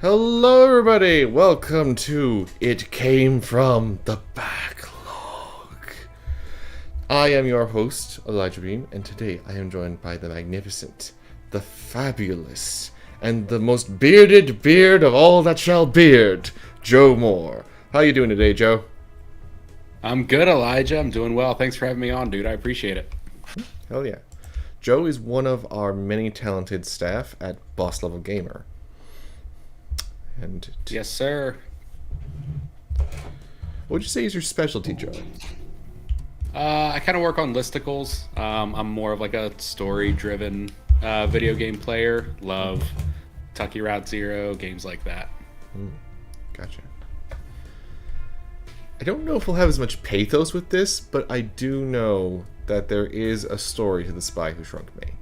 Hello everybody, welcome to It Came From the Backlog. I am your host, Beahm, and today I am joined by the magnificent, the fabulous, and the most bearded beard of all that shall beard, Joe Moore. How you doing today, Joe? I'm good, Elijah. I'm doing well. Thanks for having me on, dude. I appreciate it. Hell yeah. Joe is one of our many talented staff at BossLevelGamer. And Yes, sir. what would you say is your specialty, Joe? I kind of work on listicles. I'm more of like a story-driven video game player. Love Tucky Route Zero, games like that. Gotcha. I don't know if we'll have as much pathos with this, but I do know that there is a story to The Spy Who Shrunk Me.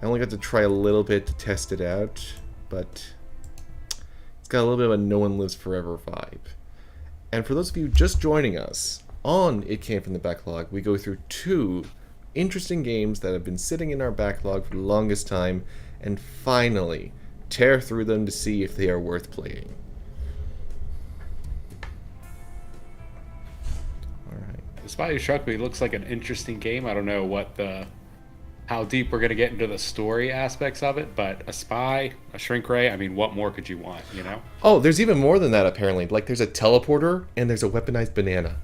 I only got to try a little bit to test it out, but it's got a little bit of a no one lives forever vibe. And for those of you just joining us, on It Came From the Backlog, we go through two interesting games that have been sitting in our backlog for the longest time, and finally tear through them to see if they are worth playing. The Spy Who Shrunk Me looks like an interesting game. I don't know how deep we're gonna get into the story aspects of it, but a spy, a shrink ray. I mean, what more could you want? You know? Oh, there's even more than that apparently. Like there's a teleporter and there's a weaponized banana.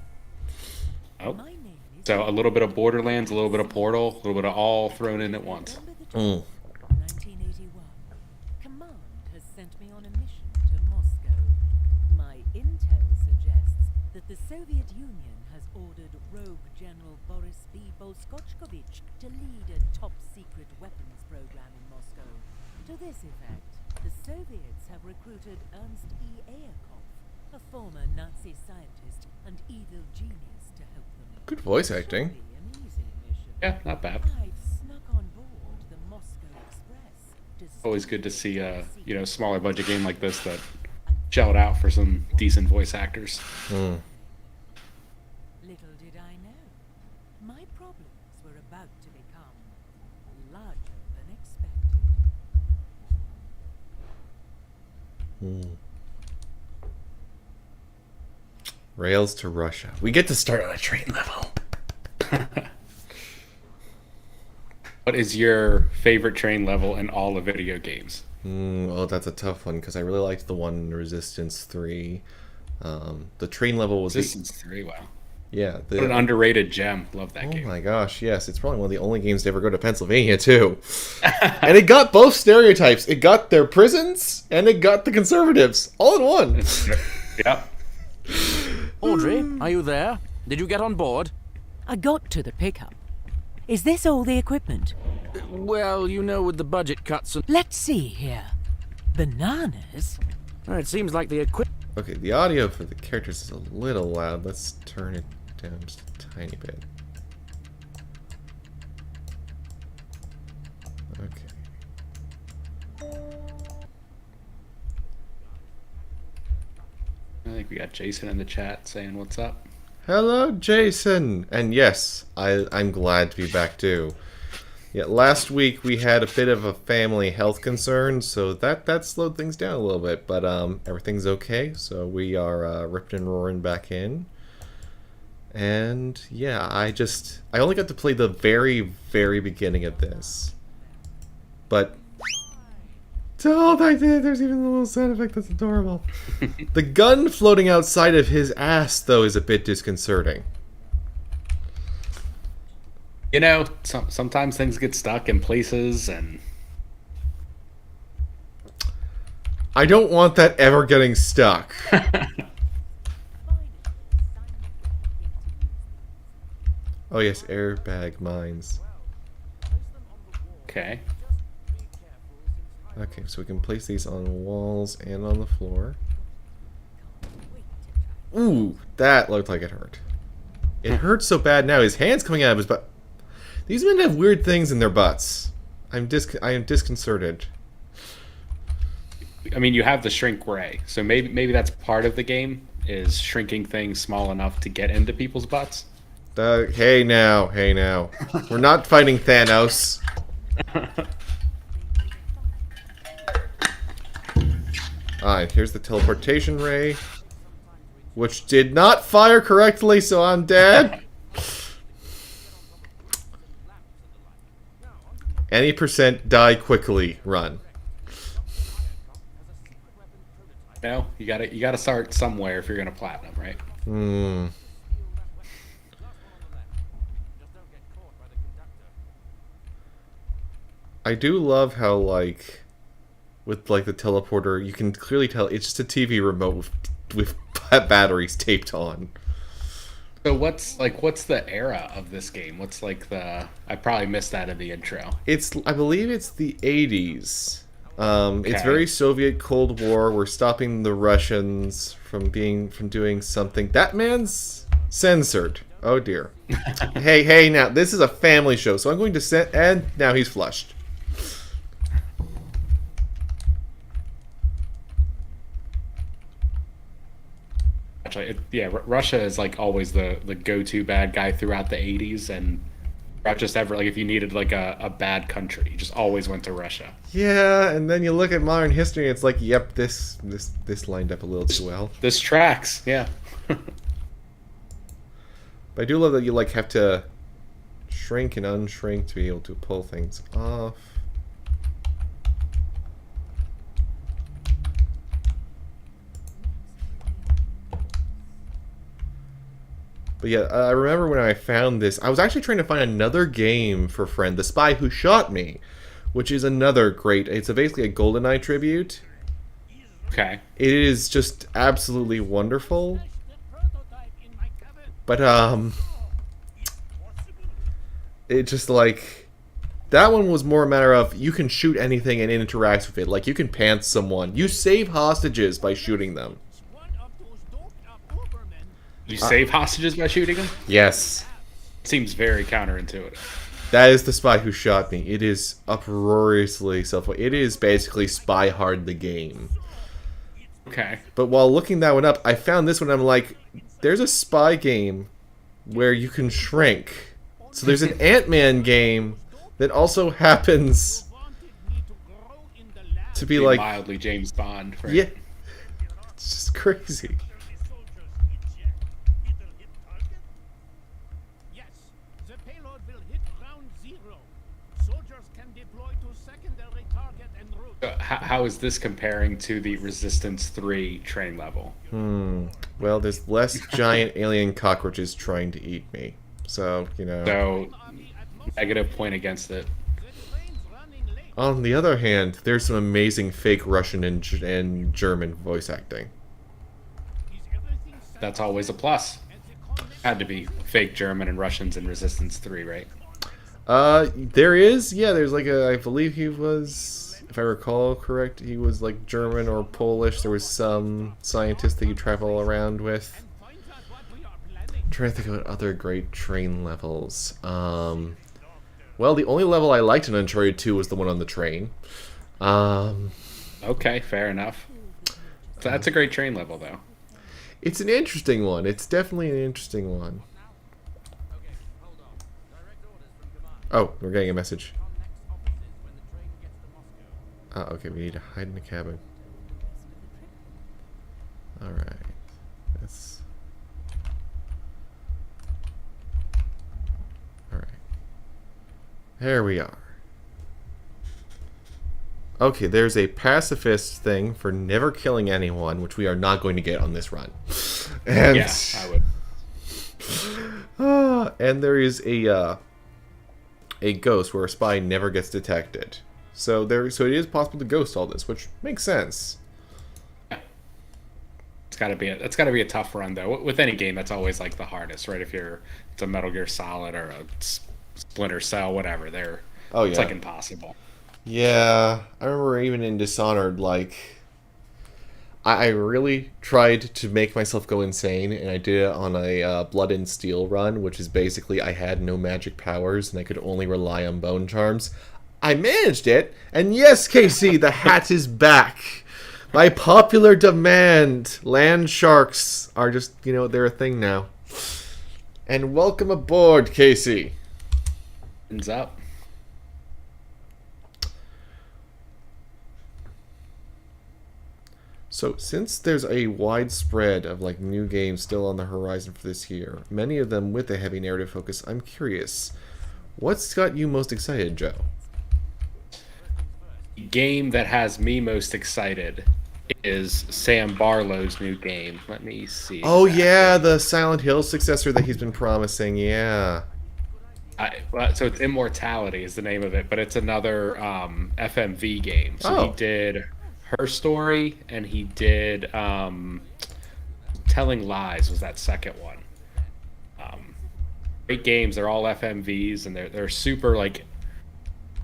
Oh, so a little bit of Borderlands, a little bit of Portal, a little bit of all thrown in at once. 1981. Command has sent me on a mission to Moscow. My intel suggests that the Soviet Union has ordered rogue General Boris B. Bolskochkovich to lead a top-secret weapons program in Moscow. To this effect, the Soviets have recruited Ernst E. Ayakov, a former Nazi scientist and evil genius, to help them. Good voice acting. Surely an easy mission. Yeah, not bad. I've snuck on board the Moscow Express to Always good to see a smaller budget game like this that shelled out for some decent voice actors. Little did I know, my problems were about to become larger than expected. Rails to Russia. We get to start on a train level. What is your favorite train level in all the video games? Well, that's a tough one because I really liked the one in Resistance 3. The train level was Resistance 3, wow. yeah. What an underrated gem. Love that Oh game. my gosh, yes. It's probably one of the only games to ever go to Pennsylvania, too. And it got both stereotypes. It got their prisons, and it got the conservatives. All in one. Yep. Audrey, are you there? Did you get on board? I got to the pickup. Is this all the equipment? Well, you know, with the budget cuts and... Let's see here. Bananas? It seems like the equipment... Okay, the audio for the characters is a little loud. Let's turn it down just a tiny bit. Okay. I think we got Jason in the chat saying what's up. Hello, Jason! And yes, I'm glad to be back too. Yeah, last week we had a bit of a family health concern, so that slowed things down a little bit, but everything's okay, so we are ripping and roaring back in. And yeah, I only got to play the very, very beginning of this. But oh, I did. There's even a little sound effect that's adorable. The gun floating outside of his ass, though, is a bit disconcerting. You know, sometimes things get stuck in places, and I don't want that ever getting stuck. Oh yes, airbag mines. okay. Okay, so we can place these on walls and on the floor. Ooh, that looked like it hurt. It hurts so bad now. His hand's coming out of his butt. These men have weird things in their butts. I am disconcerted. I mean, you have the shrink ray, so maybe that's part of the game, is shrinking things small enough to get into people's butts. Hey now. We're not fighting Thanos. Alright, here's the teleportation ray. Which did not fire correctly, so I'm dead. Any percent die quickly run. No, you gotta start somewhere if you're gonna platinum, right? Hmm. I do love how, like, with like the teleporter, you can clearly tell it's just a TV remote with batteries taped on. So what's the era of this game? What's like the? I probably missed that in the intro. I believe it's the 80s. It's Okay. very Soviet Cold War. We're stopping the Russians from doing something. That man's censored. Oh dear. hey, now this is a family show, so I'm going to and now he's flushed. Actually, Russia is like always the go-to bad guy throughout the 80s, and not just ever, like if you needed like a bad country, you just always went to Russia. Yeah, and then you look at modern history, it's like, yep, this lined up a little too well. This tracks, yeah. But I do love that you like have to shrink and unshrink to be able to pull things off. But yeah, I remember when I found this, I was actually trying to find another game for friend, The Spy Who Shot Me, which is another great, it's basically a GoldenEye tribute. Okay. It is just absolutely wonderful. But, it just like, that one was more a matter of you can shoot anything and it interacts with it. Like, you can pants someone. You save hostages by shooting them. You save hostages by shooting them? Yes. Seems very counterintuitive. That is The Spy Who Shot Me. It is uproariously it is basically Spy Hard the game. Okay. But while looking that one up, I found this one. I'm like, there's a spy game where you can shrink. So there's an Ant-Man game that also happens to be like mildly James Bond, right? Yeah, it's just crazy. Yes, the payload will hit ground zero. Soldiers can deploy to secondary target en route. How is this comparing to the Resistance 3 train level? Well, there's less giant alien cockroaches trying to eat me. So, you know. So, negative point against it. On the other hand, there's some amazing fake Russian and German voice acting. That's always a plus. Had to be fake German and Russians in Resistance 3, right? There is, yeah, there's like I believe he was, if I recall correct, he was like German or Polish. There was some scientist that you travel around with. I'm trying to think of other great train levels. Well, the only level I liked in Uncharted 2 was the one on the train. Okay, fair enough. So that's a great train level, though. It's an interesting one. It's definitely an interesting one. Oh, we're getting a message. Okay, we need to hide in the cabin. Alright. That's... Alright. There we are. Okay, there's a pacifist thing for never killing anyone, which we are not going to get on this run. And, Yeah, I would. And there is a ghost where a spy never gets detected. So it is possible to ghost all this, which makes sense. It's gotta be a tough run though. With any game, that's always like the hardest, right? If it's a Metal Gear Solid or a Splinter Cell, whatever, it's like impossible. Yeah, I remember even in Dishonored, like, I really tried to make myself go insane, and I did it on a Blood and Steel run, which is basically I had no magic powers, and I could only rely on bone charms. I managed it, and yes, KC, the hat is back! By popular demand, land sharks are just, they're a thing now. And welcome aboard, KC. Ends up. So, since there's a widespread of like new games still on the horizon for this year, many of them with a heavy narrative focus, I'm curious, what's got you most excited, Joe? Game that has me most excited is Sam Barlow's new game. Let me see. Oh exactly. yeah, the Silent Hill successor that he's been promising. Yeah. So it's Immortality is the name of it, but it's another FMV game. So Oh. he did Her Story, and he did Telling Lies was that second one. Great games. They're all FMVs, and they're super like.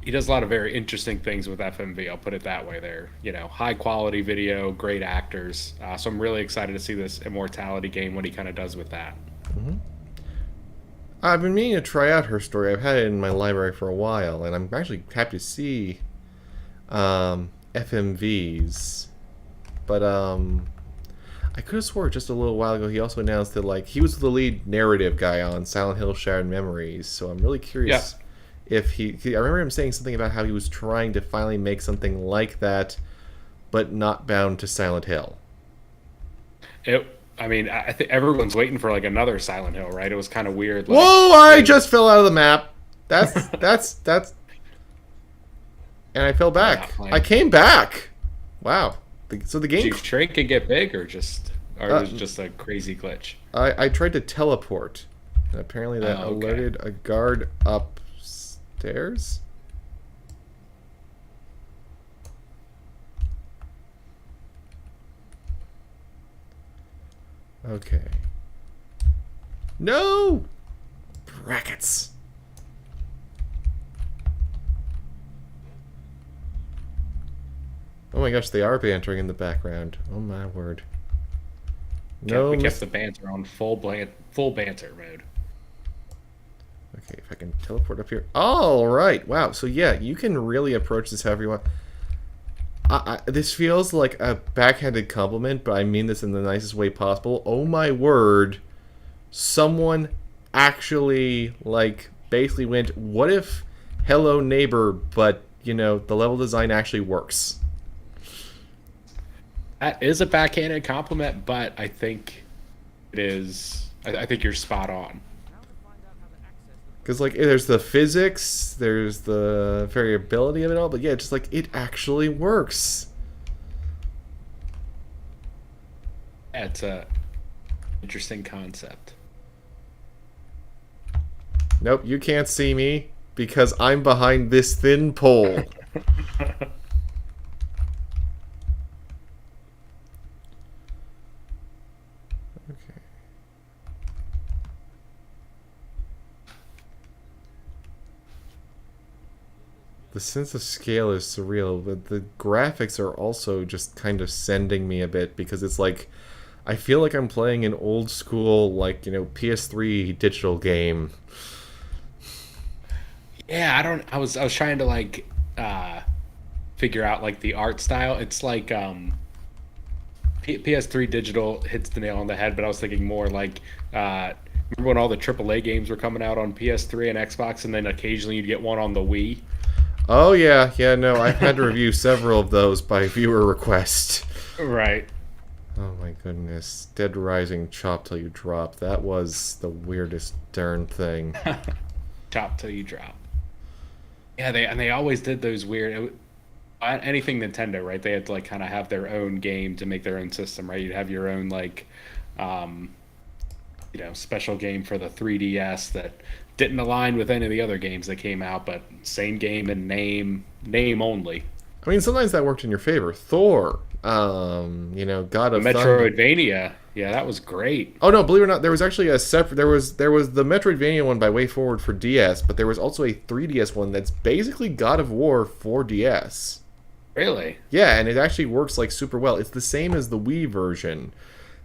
He does a lot of very interesting things with FMV. I'll put it that way. They're high quality video, great actors. So I'm really excited to see this Immortality game, what he kind of does with that. I've been meaning to try out Her Story. I've had it in my library for a while, and I'm actually happy to see FMVs. But I could have swore just a little while ago he also announced that like he was the lead narrative guy on Silent Hill: Shattered Memories. So I'm really curious if I remember him saying something about how he was trying to finally make something like that, but not bound to Silent Hill. I think everyone's waiting for like another Silent Hill, right? It was kind of weird. Like, Whoa! I just fell out of the map. That's and I fell back. I came back. Wow. So the game. Did you shrink and get big, or it was just a crazy glitch? I tried to teleport, and apparently that Oh, okay. alerted a guard upstairs. Okay. No! Brackets. Oh my gosh, they are bantering in the background. Oh my word. No, We kept the banter on full banter mode. Okay, if I can teleport up here. All right. Wow. So yeah, you can really approach this however you want. This feels like a backhanded compliment, but I mean this in the nicest way possible. Oh my word. Someone actually, like, basically went, what if Hello Neighbor, but, the level design actually works? That is a backhanded compliment, but I think it is. I think you're spot on. Because, like, there's the physics, there's the variability of it all, but yeah, just, like, it actually works. Yeah, it's a interesting concept. Nope, you can't see me because I'm behind this thin pole. Okay. The sense of scale is surreal, but the graphics are also just kind of sending me a bit because it's like I feel like I'm playing an old school, like, PS3 digital game. Yeah, I was trying to like figure out like the art style. It's like PS3 digital hits the nail on the head, but I was thinking more like remember when all the AAA games were coming out on PS3 and Xbox, and then occasionally you'd get one on the Wii. Oh yeah, no, I've had to review several of those by viewer request. Right. Oh my goodness. Dead Rising Chop Till You Drop. That was the weirdest darn thing. Chop till you drop. Yeah, they always did those weird. Anything Nintendo, right? They had to like kind of have their own game to make their own system, right? You'd have your own like, special game for the 3DS that didn't align with any of the other games that came out, but same game and name only. I mean, sometimes that worked in your favor. Thor, God of Thunder. Metroidvania, yeah, that was great. Oh no, believe it or not, there was actually a separate. There was the Metroidvania one by Way Forward for DS, but there was also a 3DS one that's basically God of War for DS. Really? Yeah, and it actually works like super well. It's the same as the Wii version,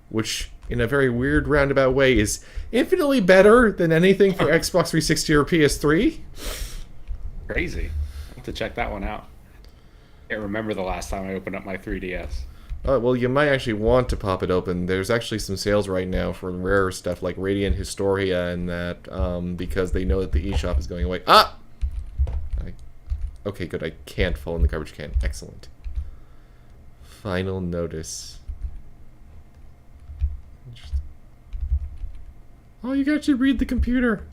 which in a very weird roundabout way is infinitely better than anything for Xbox 360 or PS3. Crazy. I'll have to check that one out. Can't remember the last time I opened up my 3DS. Well, you might actually want to pop it open. There's actually some sales right now for rare stuff like Radiant Historia and that, because they know that the eShop is going away. Okay, good. I can't fall in the garbage can. Excellent. Final notice. Interesting. Oh, you can actually read the computer.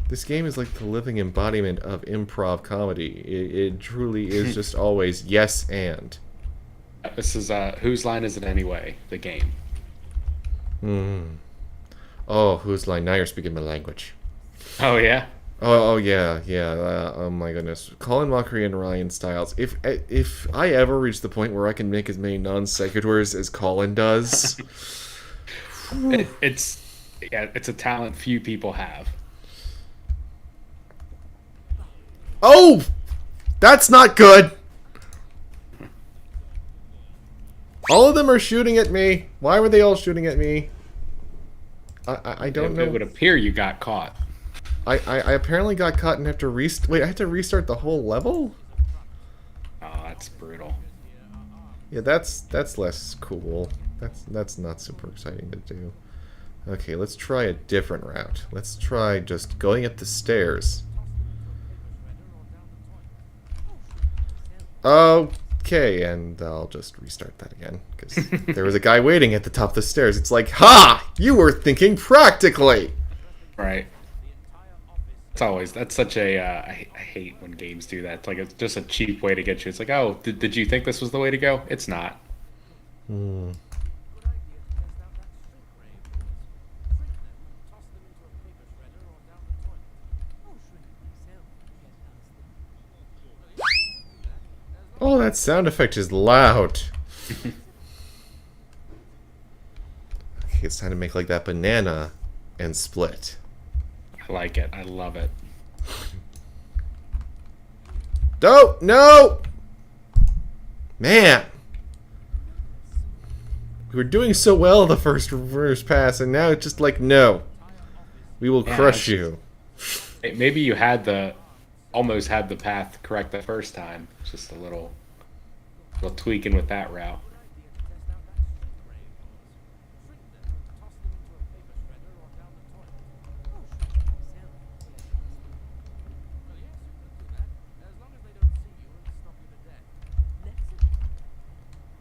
This game is like the living embodiment of improv comedy. It truly is just always yes and. This is Whose Line Is It Anyway? The game. Oh, whose line? Now you're speaking my language. Oh yeah. Oh yeah. Oh my goodness. Colin Mockery and Ryan Stiles. If I ever reach the point where I can make as many non sequiturs as Colin does, It's a talent few people have. oh, that's not good. All of them are shooting at me. Why were they all shooting at me? I don't know. It would appear you got caught. I apparently got caught and have to wait. I have to restart the whole level. Oh, that's brutal. Yeah, that's less cool. That's not super exciting to do. Okay, let's try a different route. Let's try just going up the stairs. Okay, and I'll just restart that again, because there was a guy waiting at the top of the stairs. It's like, ha! You were thinking practically! Right. That's such a, I hate when games do that. It's just a cheap way to get you. It's like, oh, did you think this was the way to go? It's not. Oh, that sound effect is loud. Okay, it's time to make like that banana and split. I like it. I love it. Don't! No! Man! We were doing so well the first pass, and now it's just like, no. We will crush you. Maybe you almost had the path correct the first time. Just a little tweaking with that route.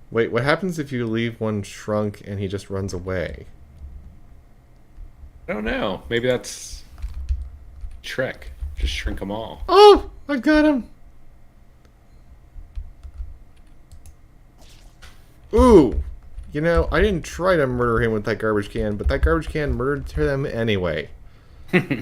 Wait, what happens if you leave one shrunk and he just runs away? I don't know. Maybe that's a trick. Just shrink them all. Oh! I've got him! Ooh! You know, I didn't try to murder him with that garbage can, but that garbage can murdered them anyway. Okay.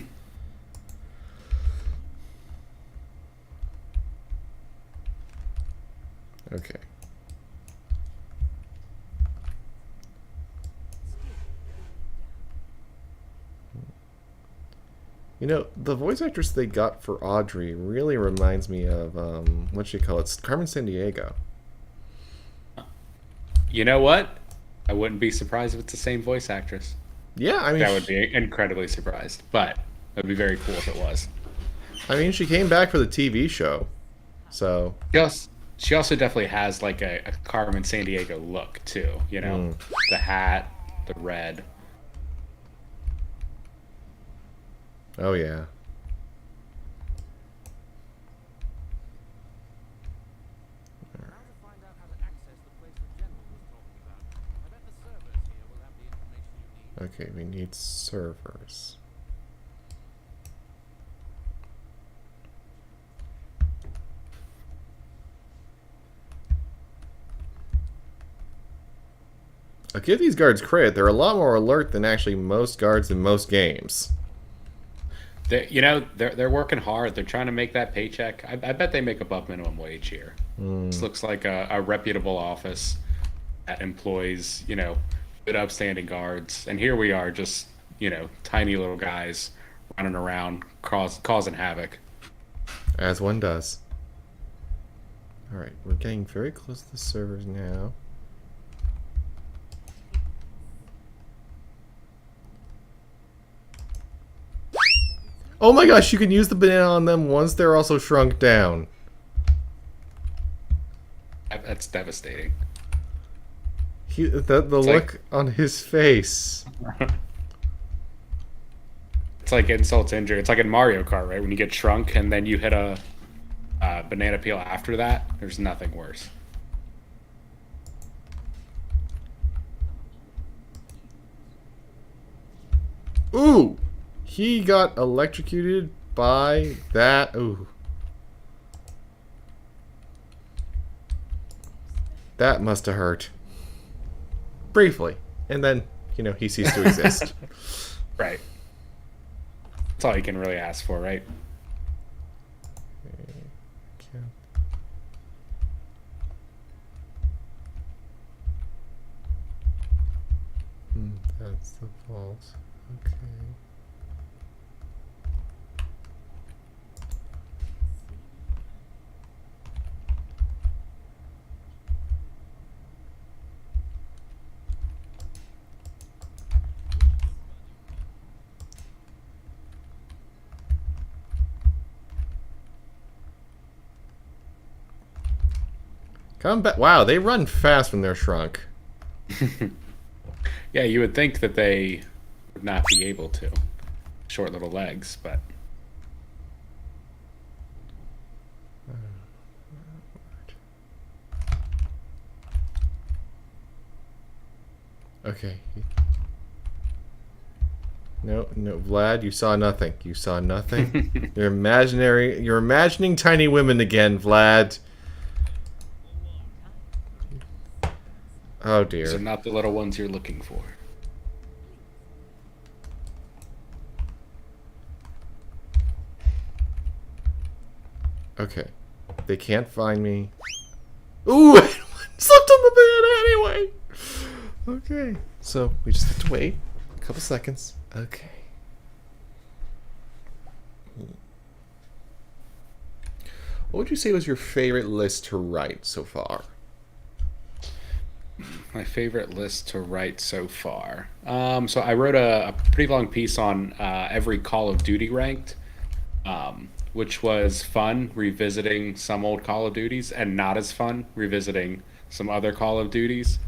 You know, the voice actress they got for Audrey really reminds me of, what you call it, Carmen Sandiego. You know what? I wouldn't be surprised if it's the same voice actress. Yeah, I mean... That would be incredibly surprised, but it would be very cool if it was. I mean, she came back for the TV show, so... She also definitely has, like, a Carmen Sandiego look, too, you know? The hat, the red... Oh, yeah. Okay, we need servers. I'll give these guards credit. They're a lot more alert than actually most guards in most games. They're working hard. They're trying to make that paycheck. I bet they make above minimum wage here. This looks like a reputable office that employs, good upstanding guards. And here we are, just, tiny little guys running around causing havoc. As one does. Alright, we're getting very close to the servers now. Oh my gosh, you can use the banana on them once they're also shrunk down. That's devastating. The look on his face. It's like insult to injury. It's like in Mario Kart, right? When you get shrunk and then you hit a banana peel after that, there's nothing worse. Ooh! He got electrocuted by that. Ooh. That must have hurt. Briefly. And then, you know, he ceased to exist. Right. That's all you can really ask for, right? That's the fault. Okay. Come back. Wow, they run fast when they're shrunk. Yeah, you would think that they would not be able to. Short little legs, but... Okay. No, no, Vlad, you saw nothing. You saw nothing. You're imagining tiny women again, Vlad. Oh dear. So not the little ones you're looking for. Okay. They can't find me. Ooh! I slept on the bed anyway! Okay. So, we just have to wait a couple seconds. Okay. What would you say was your favorite list to write so far? My favorite list to write so far. So I wrote a pretty long piece on every Call of Duty ranked, which was fun, revisiting some old Call of Duties, and not as fun, revisiting some other Call of Duties.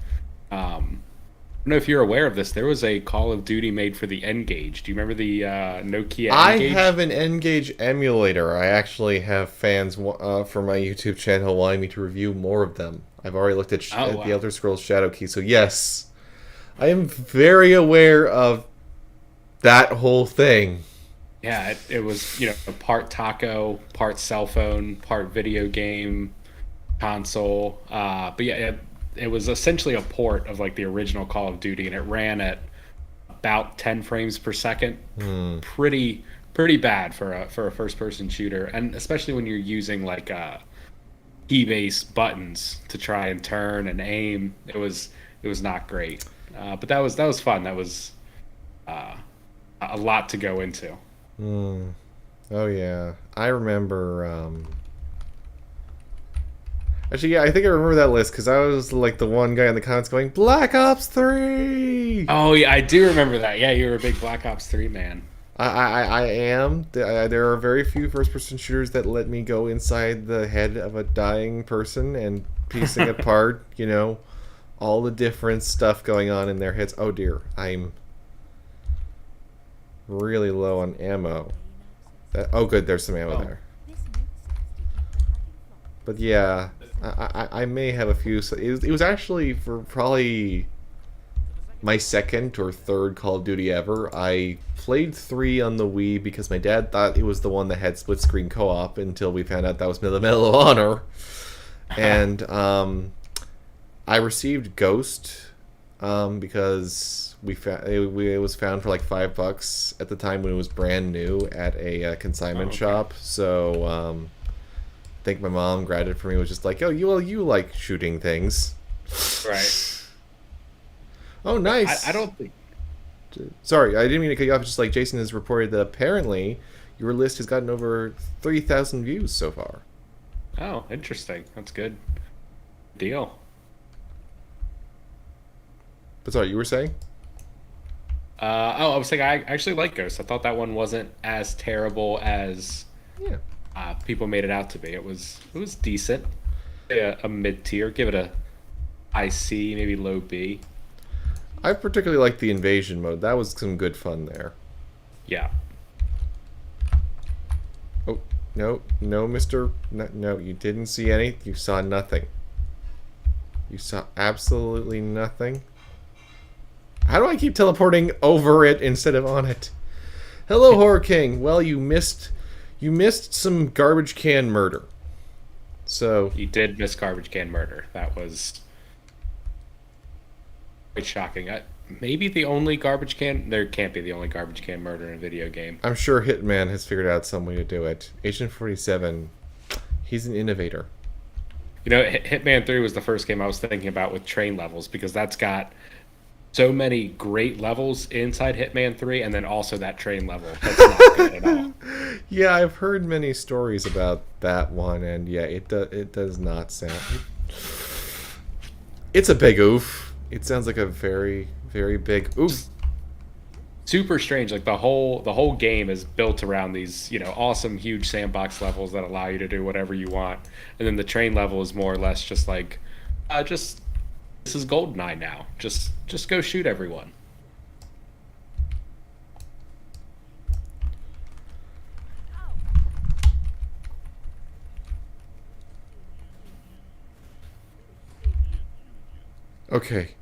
I don't know if you're aware of this. There was a Call of Duty made for the N-Gage. Do you remember the Nokia N-Gage? I have an N-Gage emulator. I actually have fans for my YouTube channel wanting me to review more of them. I've already looked at, the Elder Scrolls Shadow Key, so yes. I am very aware of that whole thing. Yeah, it was, you know, part taco, part cell phone, part video game, console. But yeah, it was essentially a port of like the original Call of Duty, and it ran at about 10 frames per second. Pretty bad for a first-person shooter, and especially when you're using like key-based buttons to try and turn and aim. It was not great, but that was fun. That was a lot to go into. Oh yeah, I remember. Actually, yeah, I think I remember that list because I was like the one guy in the comments going Black Ops 3. Oh yeah, I do remember that. Yeah, you were a big Black Ops 3 man. I am. There are very few first-person shooters that let me go inside the head of a dying person and piecing apart, you know, all the different stuff going on in their heads. Oh dear, I'm really low on ammo. Oh good, there's some ammo there. But yeah, I may have a few. So it was actually for probably my second or third Call of Duty ever. I played 3 on the Wii because my dad thought it was the one that had split screen co-op until we found out that was the Medal of Honor. And I received Ghost because it was found for like $5 at the time when it was brand new at a consignment shop. So I think my mom grabbed it for me. Was just like, oh, you like shooting things, Right. Oh, nice. I don't think. Sorry, I didn't mean to cut you off. Just like Jason has reported that apparently your list has gotten over 3,000 views so far. Oh, interesting. That's good. Deal. But sorry, you were saying? I was saying I actually like Ghost. I thought that one wasn't as terrible as people made it out to be. It was decent. A mid tier. Give it a high C, maybe low B. I particularly like the invasion mode. That was some good fun there. Yeah. Oh, No, no, Mr. No, you didn't see any. You saw nothing. You saw absolutely nothing. How do I keep teleporting over it instead of on it? Hello, Horror King. Well, you missed some garbage can murder. So You did miss garbage can murder. That was quite shocking. Maybe the only garbage can. There can't be the only garbage can murder in a video game. I'm sure Hitman has figured out some way to do it. Agent 47, he's an innovator. You know, Hitman 3 was the first game I was thinking about with train levels, because that's got so many great levels inside Hitman 3, and then also that train level. That's not good at all. Yeah, I've heard many stories about that one, and yeah, it does not sound. It's a big oof. It sounds like a very, very big oof. Super strange. Like the whole game is built around these, awesome huge sandbox levels that allow you to do whatever you want, and then the train level is more or less just like, this is GoldenEye now. Just go shoot everyone. Okay,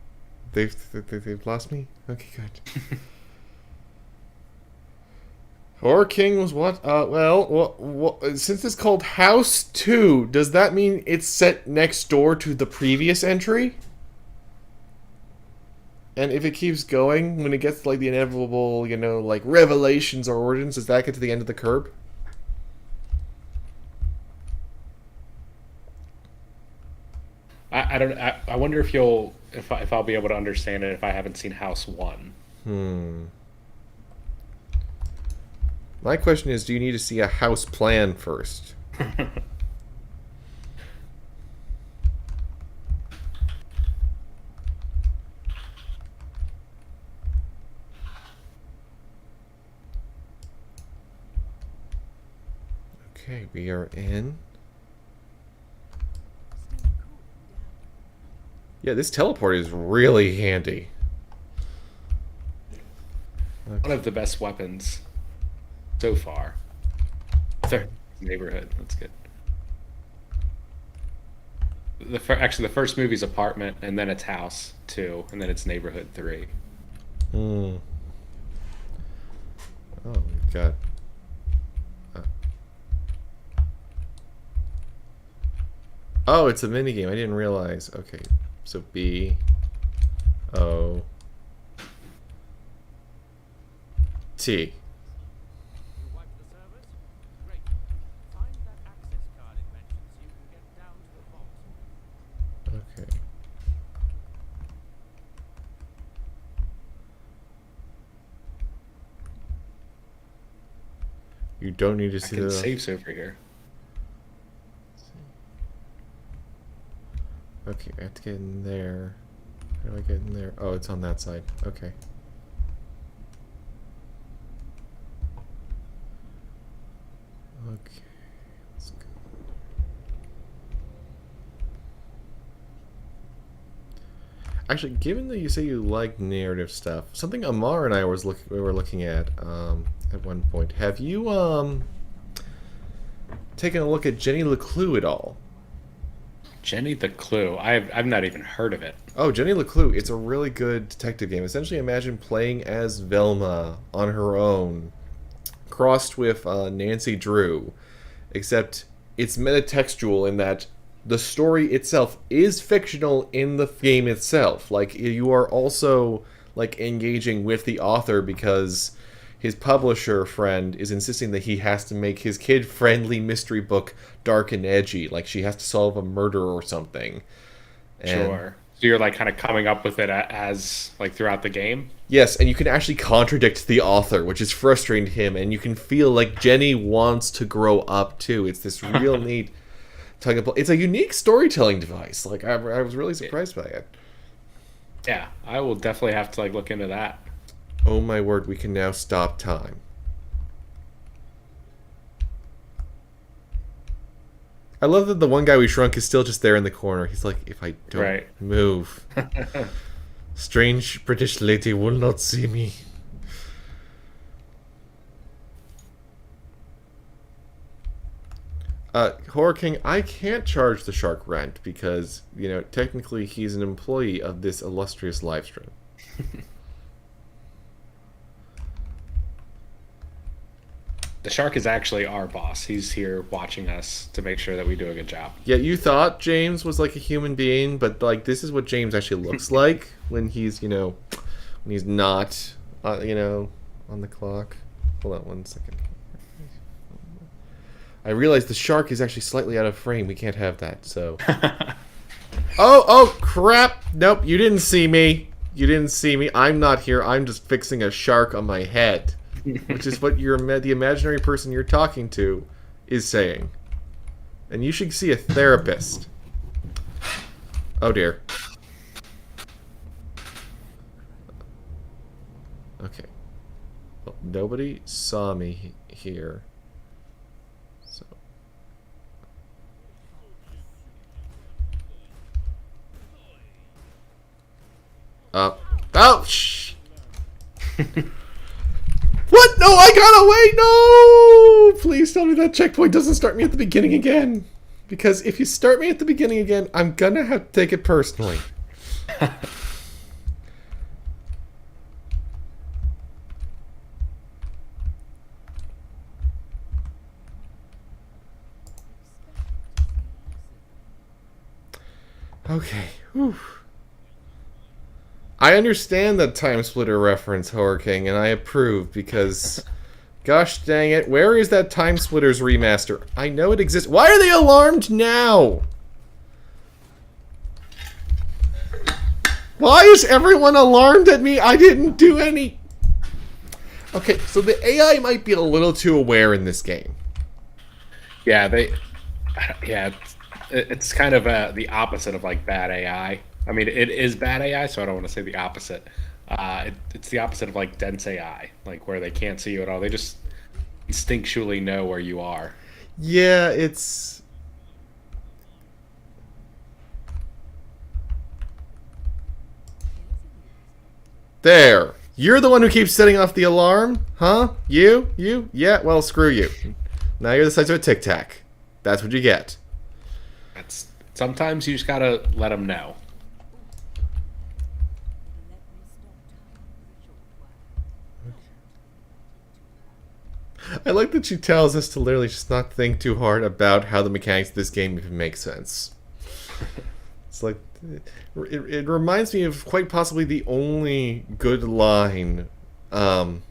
they've lost me. Okay, good. Horror King was what? Since it's called House 2, does that mean it's set next door to the previous entry? And if it keeps going, when it gets to, like, the inevitable, like, revelations or origins, does that get to the end of the curb? I don't. I wonder if I'll be able to understand it if I haven't seen House 1. My question is, do you need to see a house plan first? Okay, we are in. Yeah, this teleport is really handy. One of the best weapons so far. Third neighborhood. That's good. Actually, the first movie's apartment, and then it's house 2, and then it's neighborhood 3. Oh, God. Oh, it's a minigame. I didn't realize. Okay, so B O T. You wipe the servers? Great. Find that access card it mentions so you can get down to the vault. Okay. You don't need to I see can the save over here. Okay, I have to get in there. How do I get in there? Oh, it's on that side. Okay. Okay. Let's go. Actually, given that you say you like narrative stuff, something Amar and I we were looking at one point. Have you taken a look at Jenny LeClue at all? Jenny the Clue. I've not even heard of it. Oh, Jenny LeClue. It's a really good detective game. Essentially, imagine playing as Velma on her own, crossed with Nancy Drew, except it's metatextual in that the story itself is fictional in the game itself. Like, you are also, like, engaging with the author because his publisher friend is insisting that he has to make his kid-friendly mystery book dark and edgy. Like, she has to solve a murder or something. And Sure. So you're like kind of coming up with it as like throughout the game? yes, and you can actually contradict the author, which is frustrating to him, and you can feel like Jenny wants to grow up too. It's this real neat tug of. It's a unique storytelling device. Like, I was really surprised by it. Yeah, I will definitely have to like look into that. Oh my word, we can now stop time. I love that the one guy we shrunk is still just there in the corner. He's like, if I don't Right. move, strange British lady will not see me. Horror King, I can't charge the shark rent because, you know, technically he's an employee of this illustrious live stream. The shark is actually our boss. He's here watching us to make sure that we do a good job. Yeah, you thought James was like a human being, but like this is what James actually looks like when he's, you know, when he's not, you know, on the clock. Hold on 1 second. I realize the shark is actually slightly out of frame. We can't have that, so. Oh, crap. Nope, you didn't see me. You didn't see me. I'm not here. I'm just fixing a shark on my head. Which is what the imaginary person you're talking to is saying. And you should see a therapist. Oh, dear. Okay. Well, nobody saw me here. So. Oh, shh! What? No, I got away! No! Please tell me that checkpoint doesn't start me at the beginning again. Because if you start me at the beginning again, I'm gonna have to take it personally. Okay. Whew. I understand that time splitter reference, Horror King, and I approve because, gosh dang it, where is that Time Splitters remaster? I know it exists. Why are they alarmed now? Why is everyone alarmed at me? I didn't do any. Okay, so the AI might be a little too aware in this game. Yeah, it's kind of the opposite of like bad AI. I mean, it is bad AI, so I don't want to say the opposite. It's the opposite of like dense AI, like where they can't see you at all. They just instinctually know where you are. Yeah, it's... There. You're the one who keeps setting off the alarm? Huh? You? You? Yeah, well, screw you. Now you're the size of a Tic Tac. That's what you get. Sometimes you just gotta let them know. I like that she tells us to literally just not think too hard about how the mechanics of this game even make sense. It's like... It reminds me of quite possibly the only good line from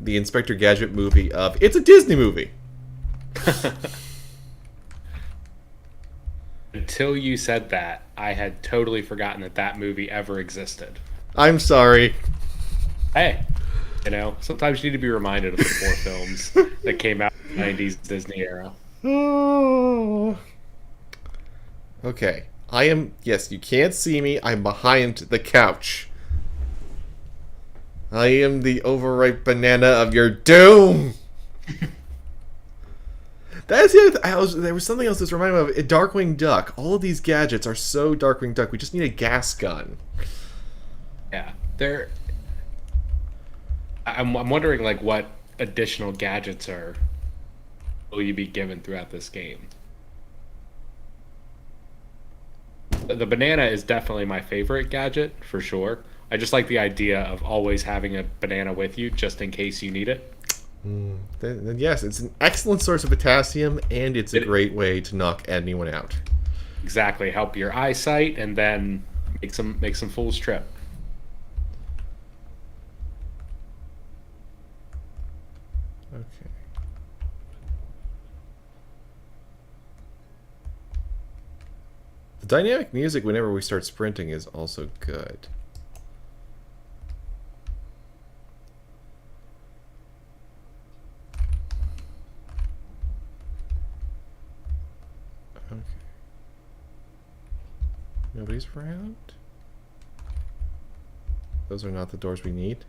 the Inspector Gadget movie of, it's a Disney movie! Until you said that, I had totally forgotten that that movie ever existed. I'm sorry. Hey, you know, sometimes you need to be reminded of the 4 films that came out in the 90s Disney era. Oh. Okay. I am... Yes, you can't see me. I'm behind the couch. I am the overripe banana of your doom! That's the other there was something else that's reminded me of it. Darkwing Duck. All of these gadgets are so Darkwing Duck. We just need a gas gun. Yeah, I'm wondering like what additional gadgets will you be given throughout this game. The banana is definitely my favorite gadget for sure. I just like the idea of always having a banana with you just in case you need it. Then yes, it's an excellent source of potassium, and it's a great way to knock anyone out. Exactly, help your eyesight, and then make some fools trip. Okay. The dynamic music whenever we start sprinting is also good. Okay. Nobody's around? Those are not the doors we need.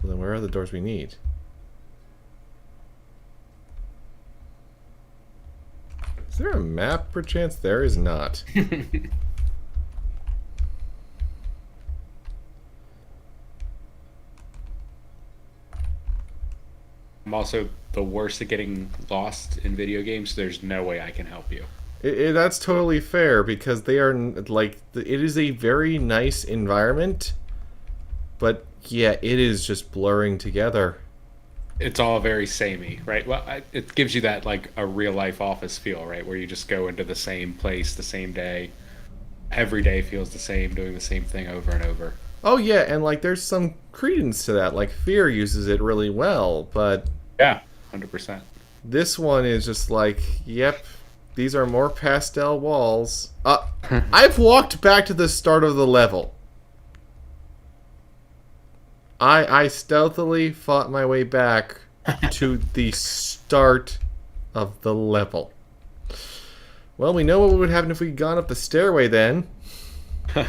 Well, then where are the doors we need? Is there a map, perchance? There is not. I'm also the worst at getting lost in video games. There's no way I can help you. That's totally fair because they are like it is a very nice environment, but yeah, it is just blurring together. It's all very samey, right? Well, it gives you that like a real life office feel, right? Where you just go into the same place the same day. Every day feels the same, doing the same thing over and over. Oh yeah, and like there's some credence to that. Like Fear uses it really well, but Yeah, 100%. this one is just like, yep, these are more pastel walls. I've walked back to the start of the level. I stealthily fought my way back to the start of the level. Well, we know what would happen if we'd gone up the stairway then. Okay.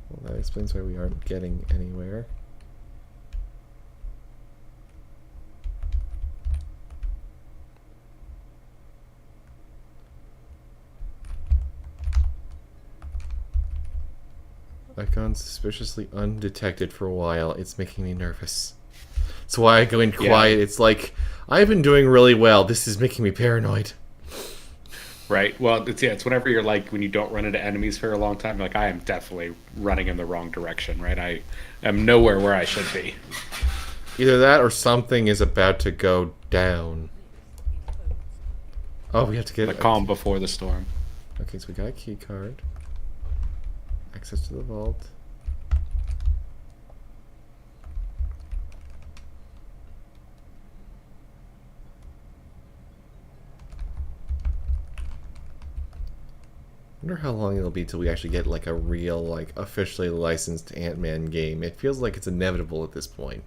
Well, that explains why we aren't getting anywhere. I've gone suspiciously undetected for a while. It's making me nervous. That's why I go in quiet. Yeah. It's like, I've been doing really well. This is making me paranoid. Right. Well, it's whenever you're like, when you don't run into enemies for a long time, like I am definitely running in the wrong direction, right? I am nowhere where I should be. Either that or something is about to go down. Oh, we have to get... The calm before the storm. Okay, so we got a key card. Access to the vault. I wonder how long it'll be till we actually get like a real, like, officially licensed Ant-Man game. It feels like it's inevitable at this point.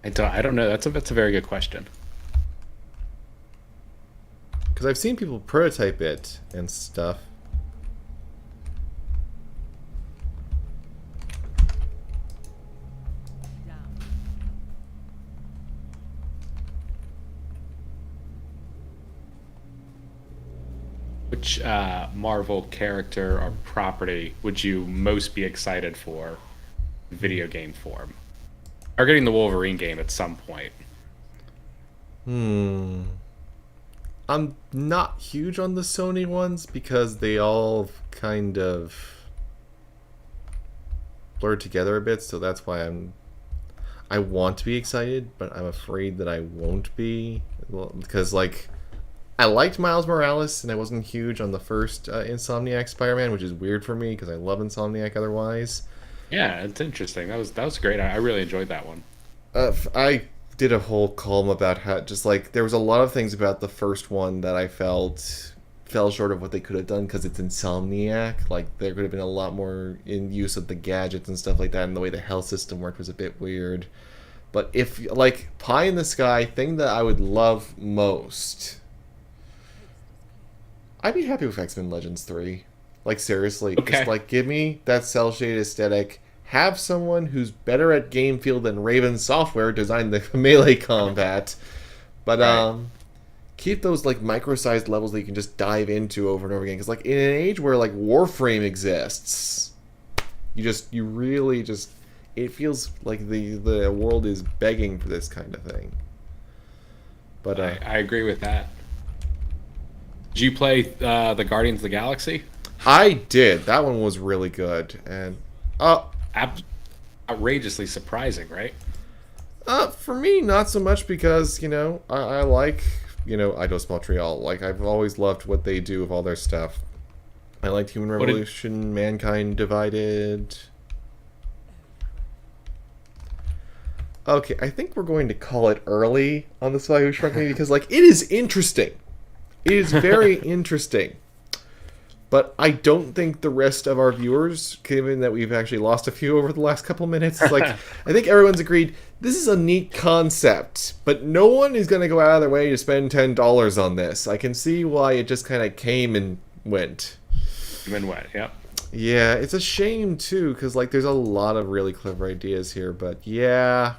I don't know. That's a very good question. Because I've seen people prototype it and stuff. Which Marvel character or property would you most be excited for in video game form? Are getting the Wolverine game at some point. I'm not huge on the Sony ones because they all kind of blur together a bit, so that's why I want to be excited, but I'm afraid that I won't be, because like I liked Miles Morales and I wasn't huge on the first Insomniac Spider-Man, which is weird for me because I love Insomniac otherwise. Yeah, it's interesting. That was great. I really enjoyed that one. I did a whole column about how just like there was a lot of things about the first one that I felt fell short of what they could have done because it's Insomniac. Like there could have been a lot more in use of the gadgets and stuff like that, and the way the health system worked was a bit weird. But if like pie in the sky thing that I would love most, I'd be happy with X-Men Legends 3. Like seriously, okay. Just like give me that cell shaded aesthetic. Have someone who's better at game feel than Raven Software design the melee combat, but right. Keep those like micro-sized levels that you can just dive into over and over again. Because like in an age where like Warframe exists, you really just it feels like the world is begging for this kind of thing. But I agree with that. Did you play the Guardians of the Galaxy? I did. That one was really good, and outrageously surprising, right? For me, not so much because, you know, I like, you know, Eidos Montreal. Like, I've always loved what they do with all their stuff. I liked Human Revolution, Mankind Divided. Okay, I think we're going to call it early on the Spy Who Shrunk Me because, like, it is interesting. It is very interesting. But I don't think the rest of our viewers, given that we've actually lost a few over the last couple minutes, like I think everyone's agreed this is a neat concept, but no one is going to go out of their way to spend $10 on this. I can see why it just kind of came and went. Yep. Yeah, it's a shame too, because like there's a lot of really clever ideas here, but yeah,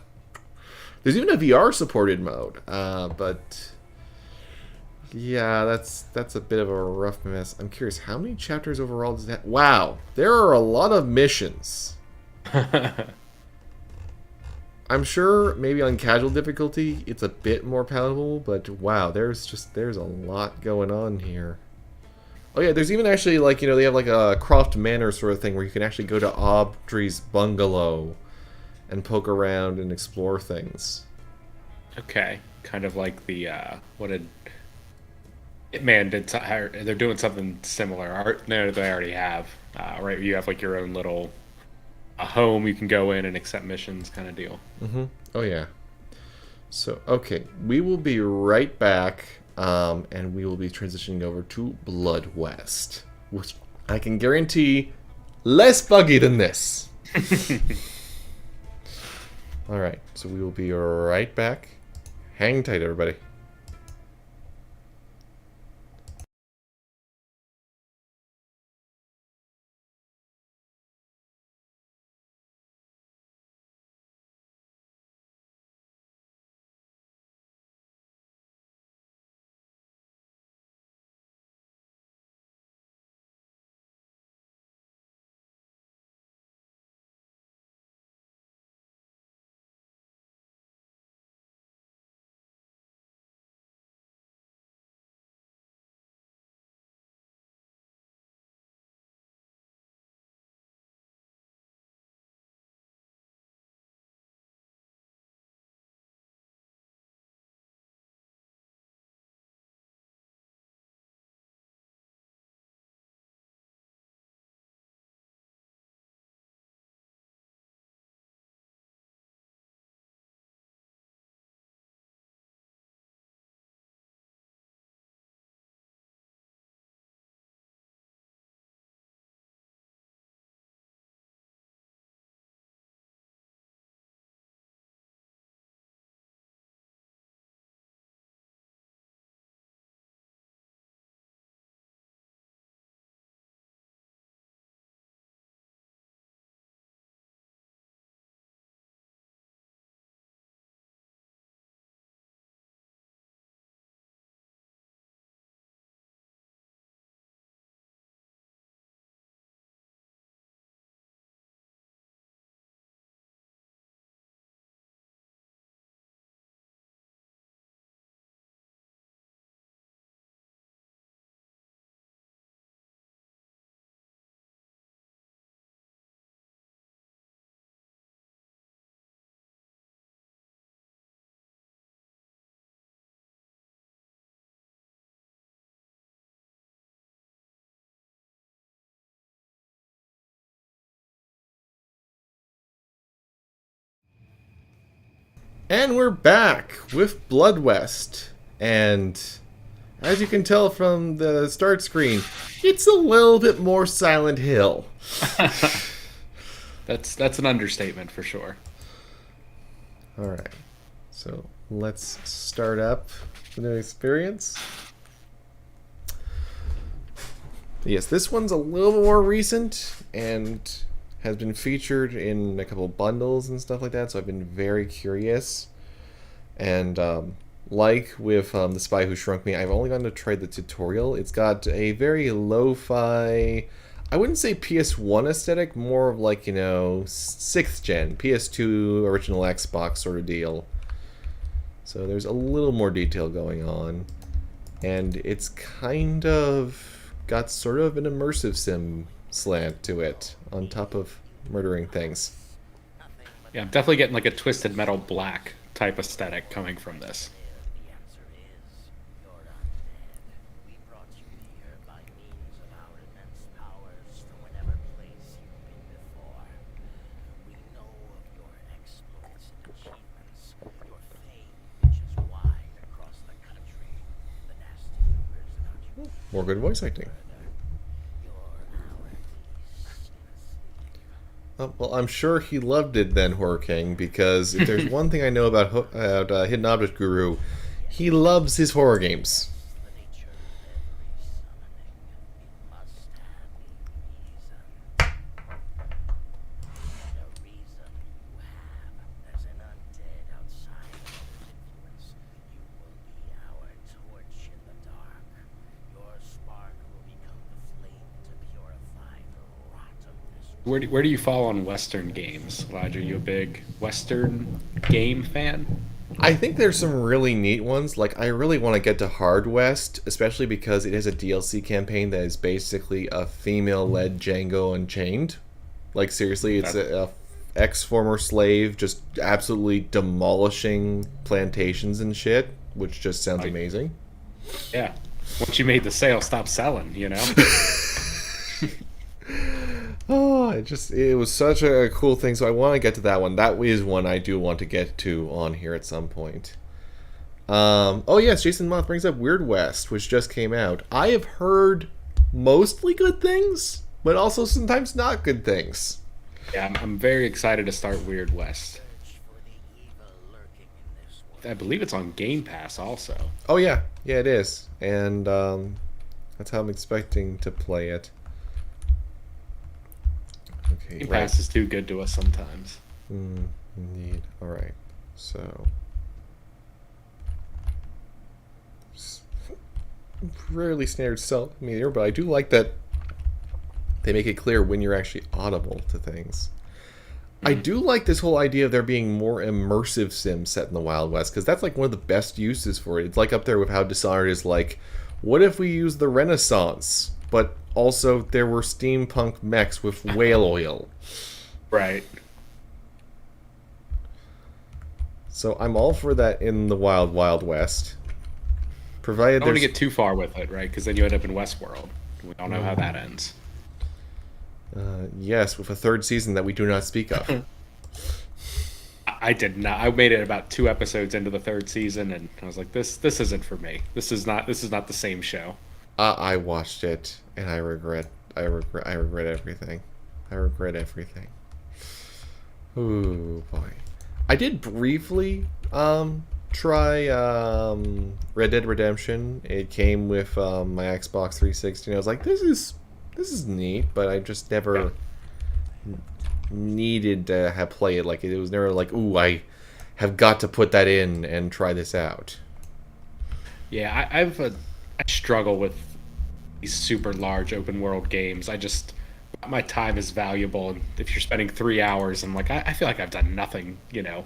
there's even a VR supported mode, but Yeah, that's a bit of a rough mess. I'm curious, how many chapters overall does that? Wow, there are a lot of missions. I'm sure maybe on casual difficulty it's a bit more palatable, but wow, there's a lot going on here. Oh yeah, there's even actually like, they have like a Croft Manor sort of thing where you can actually go to Audrey's bungalow and poke around and explore things. Okay, kind of like the what did Hitman did? They're doing something similar. No, they already have. Right, you have like your own little a home you can go in and accept missions, kind of deal. Oh yeah. So okay, we will be right back, and we will be transitioning over to Blood West, which I can guarantee less buggy than this. All right, so we will be right back. Hang tight, everybody. And we're back with Blood West. And as you can tell from the start screen, it's a little bit more Silent Hill. That's an understatement for sure. Alright, so let's start up the new experience. Yes, this one's a little more recent and has been featured in a couple bundles and stuff like that, so I've been very curious. And like with The Spy Who Shrunk Me, I've only gotten to try the tutorial. It's got a very lo-fi, I wouldn't say PS1 aesthetic, more of like, 6th gen, PS2, original Xbox sort of deal. So there's a little more detail going on. And it's kind of got sort of an immersive sim slant to it, on top of murdering things. Yeah, I'm definitely getting like a Twisted Metal Black type aesthetic coming from this. The answer is you're undead. We brought you here by means of our immense powers from whatever place you've been before. We know of your exploits and achievements, your fame reaches wide across the country. The nasty rumors about you More good voice acting. you're our beast in a sleep. Well, I'm sure he loved it then, Horror King, because if there's one thing I know about Hidden Object Guru, he loves his horror games. The nature of every summoning must have a reason. The reason you have as an undead outside of influence, you will be our torch in the dark. Where do you fall on Western games, Elijah? Are you a big Western game fan? I think there's some really neat ones. Like, I really want to get to Hard West, especially because it has a DLC campaign that is basically a female-led Django Unchained. Like, seriously, it's a ex-former slave just absolutely demolishing plantations and shit, which just sounds amazing. Yeah. Once you made the sale, stop selling, you know? Oh, it was such a cool thing, so I want to get to that one. That is one I do want to get to on here at some point. Oh yes, Jason Moth brings up Weird West, which just came out. I have heard mostly good things, but also sometimes not good things. Yeah, I'm very excited to start Weird West. Search for the evil lurking in this world. I believe it's on Game Pass also. Oh yeah, it is, and that's how I'm expecting to play it. Okay, Game right. Pass is too good to us sometimes. Indeed. All right. So, rarely standard cell meter, but I do like that they make it clear when you're actually audible to things. I do like this whole idea of there being more immersive sims set in the Wild West, because that's like one of the best uses for it. It's like up there with how Dishonored is like, what if we use the Renaissance, but also there were steampunk mechs with whale oil? Right. So I'm all for that in the Wild Wild West. Provided I don't want to there's... get too far with it, right? Because then you end up in Westworld. We all know how that ends. Yes, with a third season that we do not speak of. I did not. I made it about 2 episodes into the 3rd season, and I was like, "This isn't for me. This is not the same show." I watched it, and I regret everything. I regret everything. Ooh boy, I did briefly try Red Dead Redemption. It came with my Xbox 360, and I was like, this is neat, but I just never needed to have play it. Like, it was never like, ooh, I have got to put that in and try this out. Yeah, I struggle with these super large open world games. My time is valuable, and if you're spending 3 hours, I'm like, I feel like I've done nothing. You know,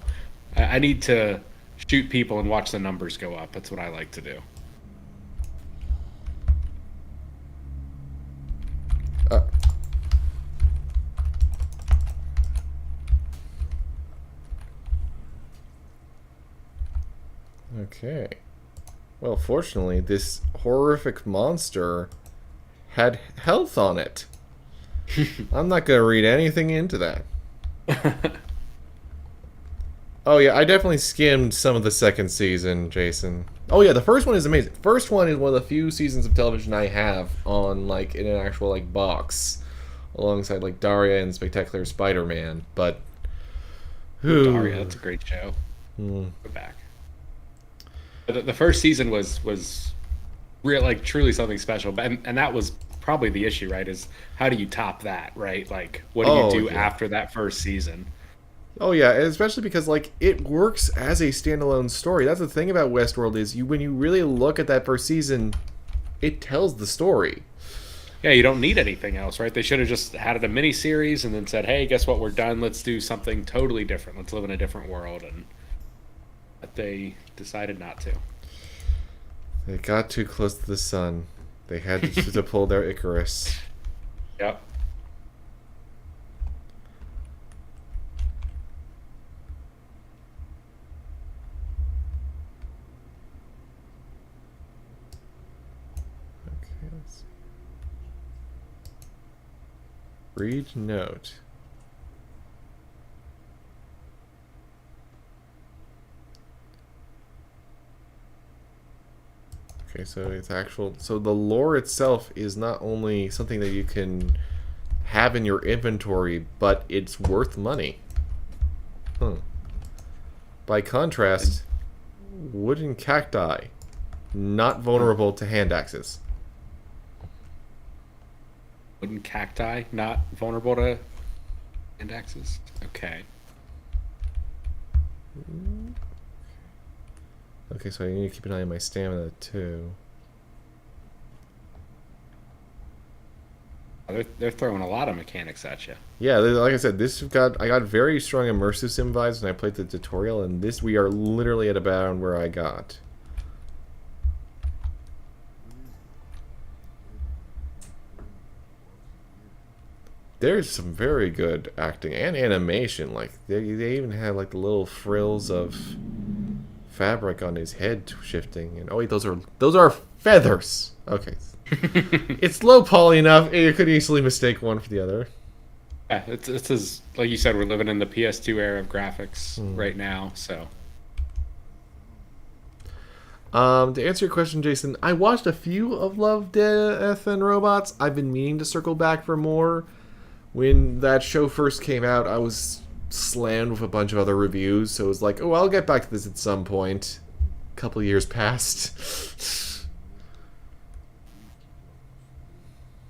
I need to shoot people and watch the numbers go up. That's what I like to do. Okay. Well, fortunately, this horrific monster had health on it. I'm not going to read anything into that. Oh, yeah, I definitely skimmed some of the 2nd season, Jason. Oh, yeah, the first one is amazing. First one is one of the few seasons of television I have on, like, in an actual, like, box. Alongside, like, Daria and Spectacular Spider-Man. But... Daria, that's a great show. Go back. The first season was real, like, truly something special, and that was probably the issue, right? Is how do you top that, right? Like, what do you do after that first season? Oh yeah, especially because, like, it works as a standalone story. That's the thing about Westworld is when you really look at that first season, it tells the story. Yeah, you don't need anything else, right? They should have just had it a mini series and then said, "Hey, guess what? We're done. Let's do something totally different. Let's live in a different world." But they decided not to. They got too close to the sun. They had to pull their Icarus. Yep. Okay, let's see. Read note. Okay, so it's actual. So the lore itself is not only something that you can have in your inventory, but it's worth money. Huh. By contrast, wooden cacti, not vulnerable to hand axes. Wooden cacti, not vulnerable to hand axes. Okay. Okay, so I need to keep an eye on my stamina too. They're throwing a lot of mechanics at you. Yeah, like I said, I got very strong immersive sim vibes when I played the tutorial, and this we are literally at about where I got. There's some very good acting and animation. Like they even had like the little frills of fabric on his head shifting. And oh wait, those are feathers. Okay, it's low poly enough. You could easily mistake one for the other. Yeah, it's as like you said, we're living in the PS2 era of graphics right now. So, to answer your question, Jason, I watched a few of Love, Death, and Robots. I've been meaning to circle back for more. When that show first came out, I was slammed with a bunch of other reviews, so it was like, oh, I'll get back to this at some point. A couple years passed.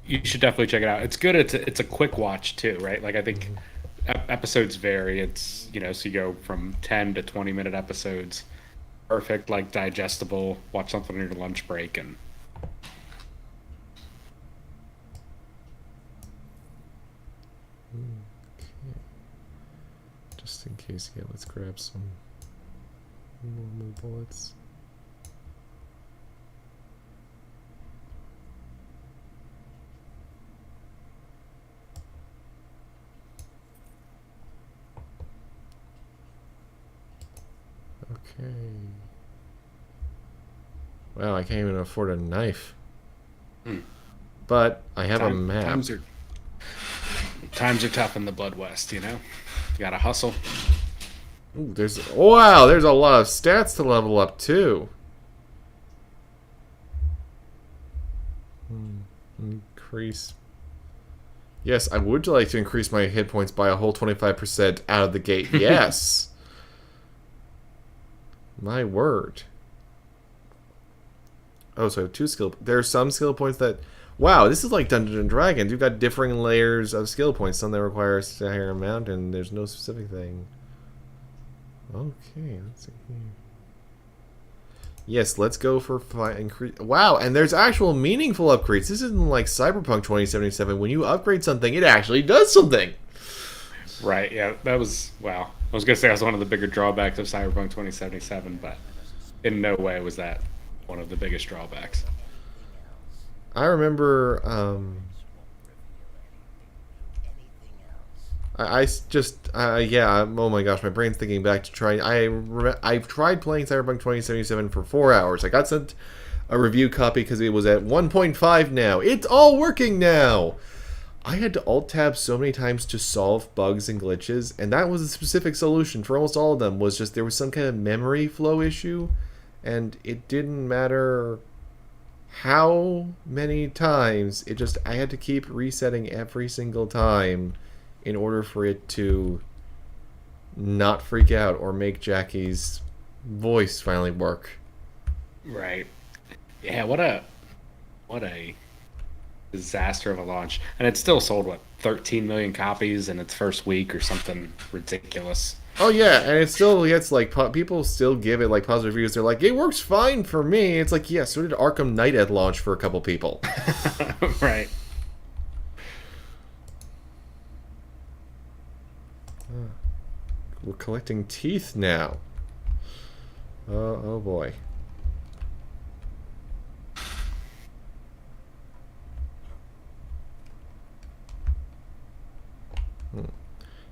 you should definitely check it out. It's good. It's a quick watch too, right? Like I think episodes vary. It's so you go from 10 to 20-minute episodes. Perfect, like digestible. Watch something on your lunch break and. Just in case, yeah, let's grab some normal bullets. Okay. Wow, I can't even afford a knife. But I have a map. Times are tough in the Blood West, You gotta hustle. Ooh, there's a lot of stats to level up too. Increase. Yes, I would like to increase my hit points by a whole 25% out of the gate. Yes. My word. Oh, so I have 2 skill. There are some skill points that. Wow, this is like Dungeons and Dragons. You've got differing layers of skill points. Some that require a higher amount, and there's no specific thing. Okay, let's see here. Yes, let's go for increase. Wow, and there's actual meaningful upgrades. This isn't like Cyberpunk 2077. When you upgrade something, it actually does something. Right, yeah, that was, wow. I was going to say that was one of the bigger drawbacks of Cyberpunk 2077, but in no way was that one of the biggest drawbacks. I remember, yeah, oh my gosh, my brain's thinking back to trying, I've tried playing Cyberpunk 2077 for 4 hours. I got sent a review copy because it was at 1.5 now. It's all working now! I had to alt-tab so many times to solve bugs and glitches, and that was a specific solution for almost all of them, was just there was some kind of memory flow issue, and it didn't matter how many times, I had to keep resetting every single time in order for it to not freak out or make Jackie's voice finally work. Right. Yeah, what a disaster of a launch. And it still sold, 13 million copies in its first week or something ridiculous. Oh yeah, and it still gets people still give it positive reviews. They're like, it works fine for me. It's like, yeah, so did Arkham Knight at launch for a couple people. Right. We're collecting teeth now. Oh boy.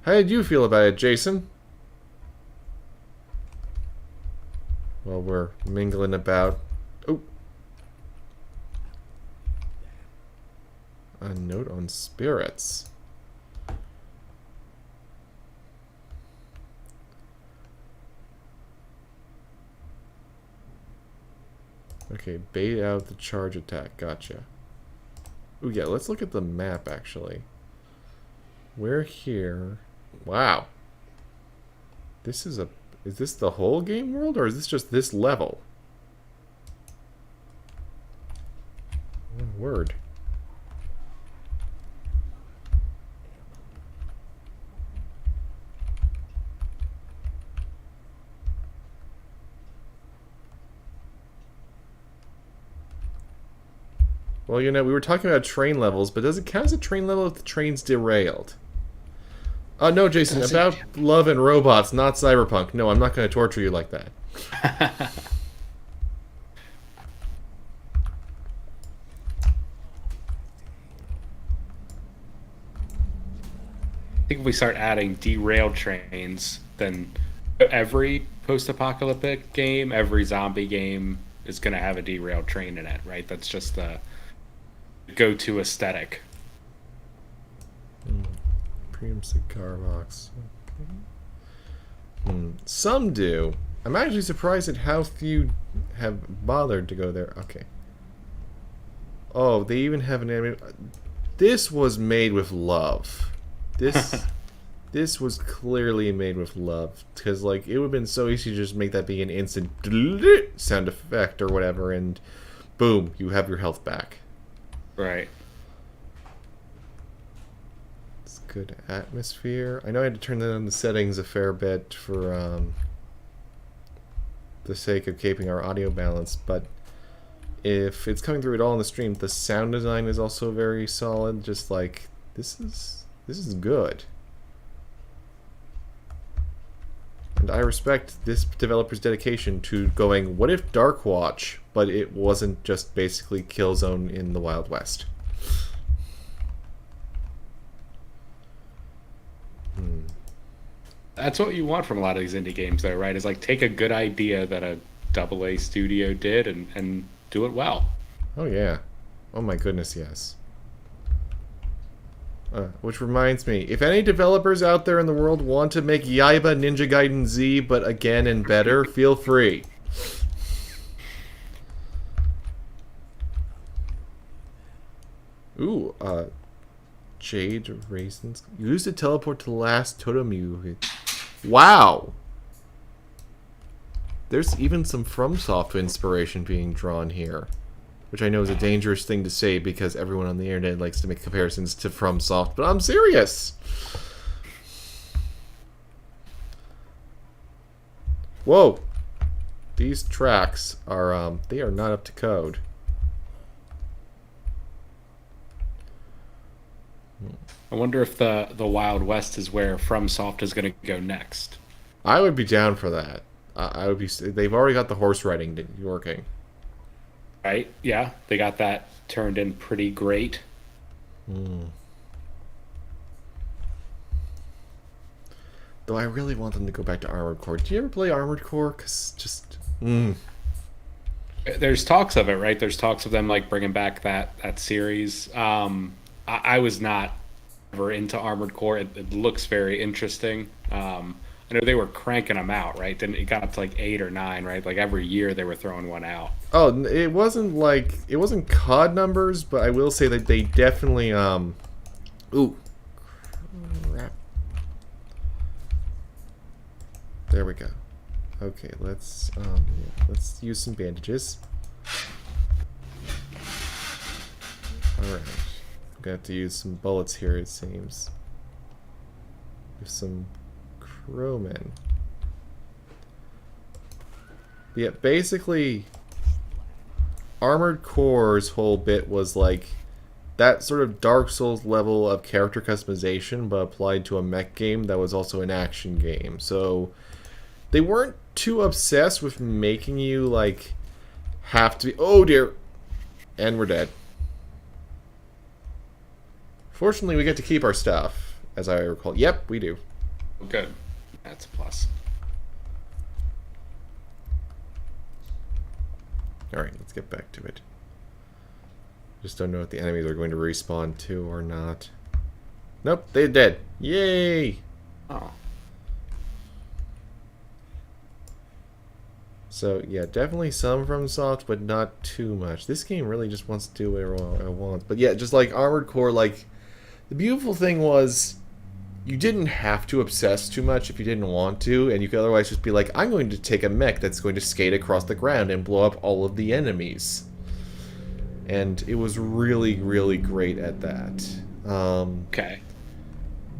How did you feel about it, Jason? Well, we're mingling about. Oh. A note on spirits. Okay, bait out the charge attack. Gotcha. Oh yeah, let's look at the map actually. We're here. Wow. This is this the whole game world, or is this just this level? Oh, word. Well, you know, we were talking about train levels, but does it count as a train level if the train's derailed? No, Jason, Does it- about love and robots, not cyberpunk. No, I'm not going to torture you like that. I think if we start adding derailed trains, then every post-apocalyptic game, every zombie game is going to have a derailed train in it, right? That's just the go-to aesthetic. Premium cigar box. Some do. I'm actually surprised at how few have bothered to go there. Okay. Oh, they even have an anime. This was made with love. This was clearly made with love, because like it would have been so easy to just make that be an instant sound effect or whatever, and boom, you have your health back. Right. It's good atmosphere. I know I had to turn that on the settings a fair bit for the sake of keeping our audio balance, but if it's coming through at all in the stream, the sound design is also very solid. Just like this is good. And I respect this developer's dedication to going, what if Dark Watch, but it wasn't just basically Killzone in the Wild West. That's what you want from a lot of these indie games, though, right? Is like take a good idea that a AA studio did and do it well. Oh yeah. Oh my goodness, yes. Which reminds me, if any developers out there in the world want to make Yaiba Ninja Gaiden Z, but again and better, feel free. Ooh, Jade Raisins. Use to teleport to the last Totem. Wow! There's even some FromSoft inspiration being drawn here. Which I know is a dangerous thing to say because everyone on the internet likes to make comparisons to FromSoft, but I'm serious! Whoa! These tracks are, they are not up to code. I wonder if the Wild West is where FromSoft is going to go next. I would be down for that. I would be. They've already got the horse riding working. Right? Yeah, they got that turned in pretty great. Though I really want them to go back to Armored Core. Do you ever play Armored Core? Because just... There's talks of it, right? There's talks of them like bringing back that series. I was not ever into Armored Core. It looks very interesting. I know they were cranking them out, right? Then it got up to like 8 or 9, right? Like every year they were throwing one out. Oh, it wasn't COD numbers, but I will say that they definitely ooh, crap. There we go. Okay, let's use some bandages. All right, I'm gonna have to use some bullets here. It seems. With some crewmen. Yeah, basically, Armored Core's whole bit was like that sort of Dark Souls level of character customization, but applied to a mech game that was also an action game. So they weren't too obsessed with making you like have to be. Oh dear, and we're dead. Fortunately, we get to keep our stuff, as I recall. Yep, we do. Good. That's a plus. Alright, let's get back to it. Just don't know if the enemies are going to respawn too or not. Nope, they're dead. Yay! Oh. So, yeah, definitely some FromSoft, but not too much. This game really just wants to do whatever I want. But yeah, just like Armored Core, like, the beautiful thing was you didn't have to obsess too much if you didn't want to, and you could otherwise just be like, I'm going to take a mech that's going to skate across the ground and blow up all of the enemies. And it was really, really great at that. Okay.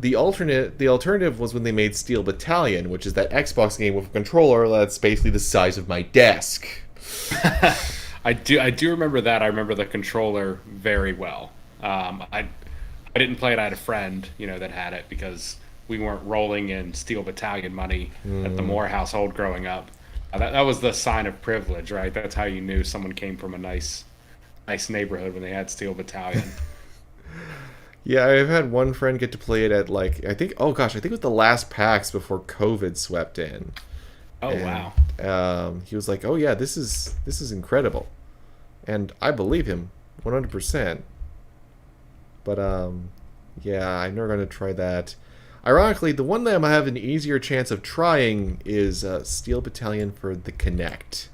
The alternative was when they made Steel Battalion, which is that Xbox game with a controller that's basically the size of my desk. I do remember that. I remember the controller very well. I didn't play it. I had a friend, that had it because we weren't rolling in Steel Battalion money at the Moore household growing up. That was the sign of privilege, right? That's how you knew someone came from a nice neighborhood when they had Steel Battalion. Yeah, I've had one friend get to play it at like oh gosh, I think it was the last PAX before COVID swept in. Oh And, wow. he was like, "Oh yeah, this is incredible," and I believe him 100%. But yeah, I'm never gonna try that. Ironically, the one that I have an easier chance of trying is Steel Battalion for the Kinect,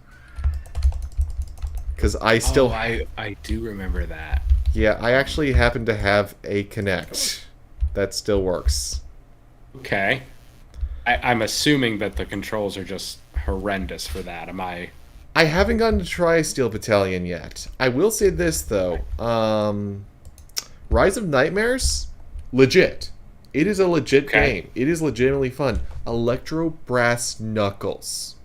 because I still, I do remember that. yeah, I actually happen to have a Kinect that still works. Okay. I'm assuming that the controls are just horrendous for that. Am I? I haven't gotten to try Steel Battalion yet. I will say this though, Rise of Nightmares, legit. It is a legit Okay. game. It is legitimately fun. Electro Brass Knuckles.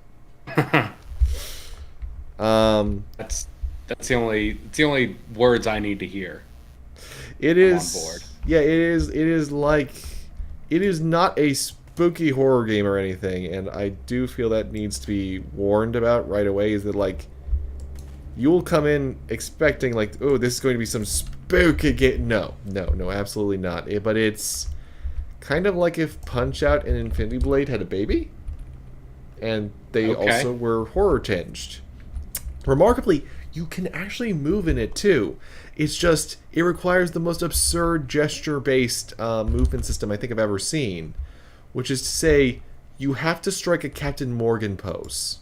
That's that's the only words I need to hear. It I'm on is. board. Yeah, it is. It is like. It is not a spooky horror game or anything, and I do feel that needs to be warned about right away. Is that like. You will come in expecting like, oh, this is going to be some spooky game. No, no, no, absolutely not. But it's kind of like if Punch Out and Infinity Blade had a baby, and they Okay. also were horror tinged. Remarkably, you can actually move in it too. It's just it requires the most absurd gesture-based movement system I think I've ever seen, which is to say, you have to strike a Captain Morgan pose.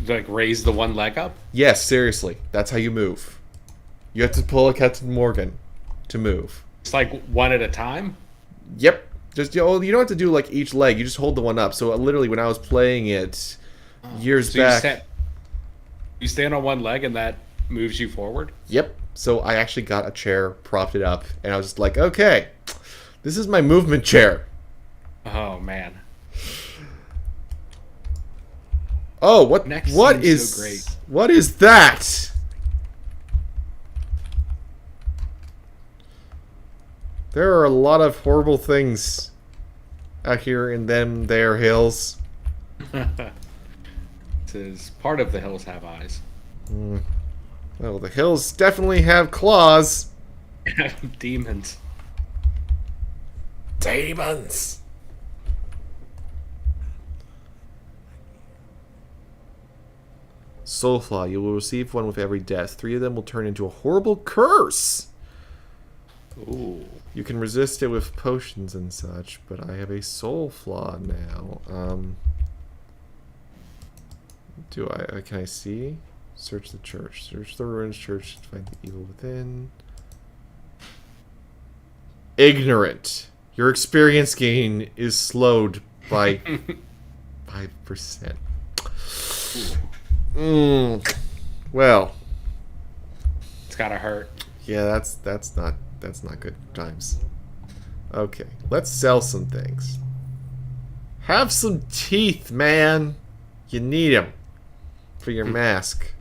Like raise the one leg up. Yes, seriously, that's how you move. You have to pull a Captain Morgan to move. It's like one at a time. Yep. Just you don't have to do like each leg. You just hold the one up. So literally, when I was playing it years So back, you stand on one leg and that moves you forward. yep. So I actually got a chair, propped it up, and I was just like, okay, this is my movement chair. Oh man. Oh, what? Next What seems is? so great. What is that? There are a lot of horrible things out here in them there hills. This is part of the hills have eyes. Well, the hills definitely have claws. Demons. Demons. Soulflaw, you will receive one with every death. 3 of them will turn into a horrible curse. Ooh. You can resist it with potions and such, but I have a soul flaw now. Can I see? Search the church. Search the ruined church to find the evil within. Ignorant. Your experience gain is slowed by 5%. Well, It's gotta hurt. yeah, that's not good times. Okay, let's sell some things. Have some teeth, man. You need them for your mask.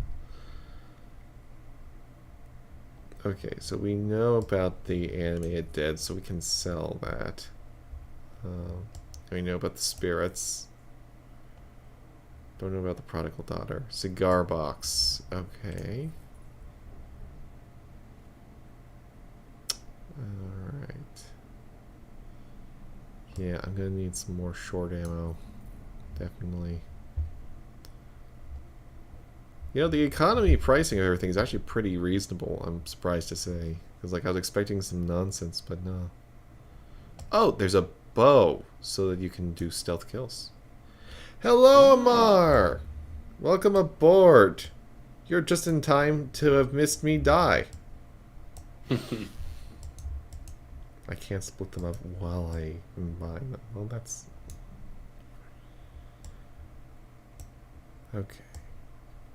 Okay, so we know about the animated dead, so we can sell that. We know about the spirits. Don't know about the prodigal daughter. Cigar box. Okay. Alright. Yeah, I'm gonna need some more short ammo. Definitely. You know, the economy pricing of everything is actually pretty reasonable, I'm surprised to say. Because, like, I was expecting some nonsense, but no. Oh, there's a bow, so that you can do stealth kills. Hello, Amar! Welcome aboard. You're just in time to have missed me die. I can't split them up while I combine them. Well, that's... Okay.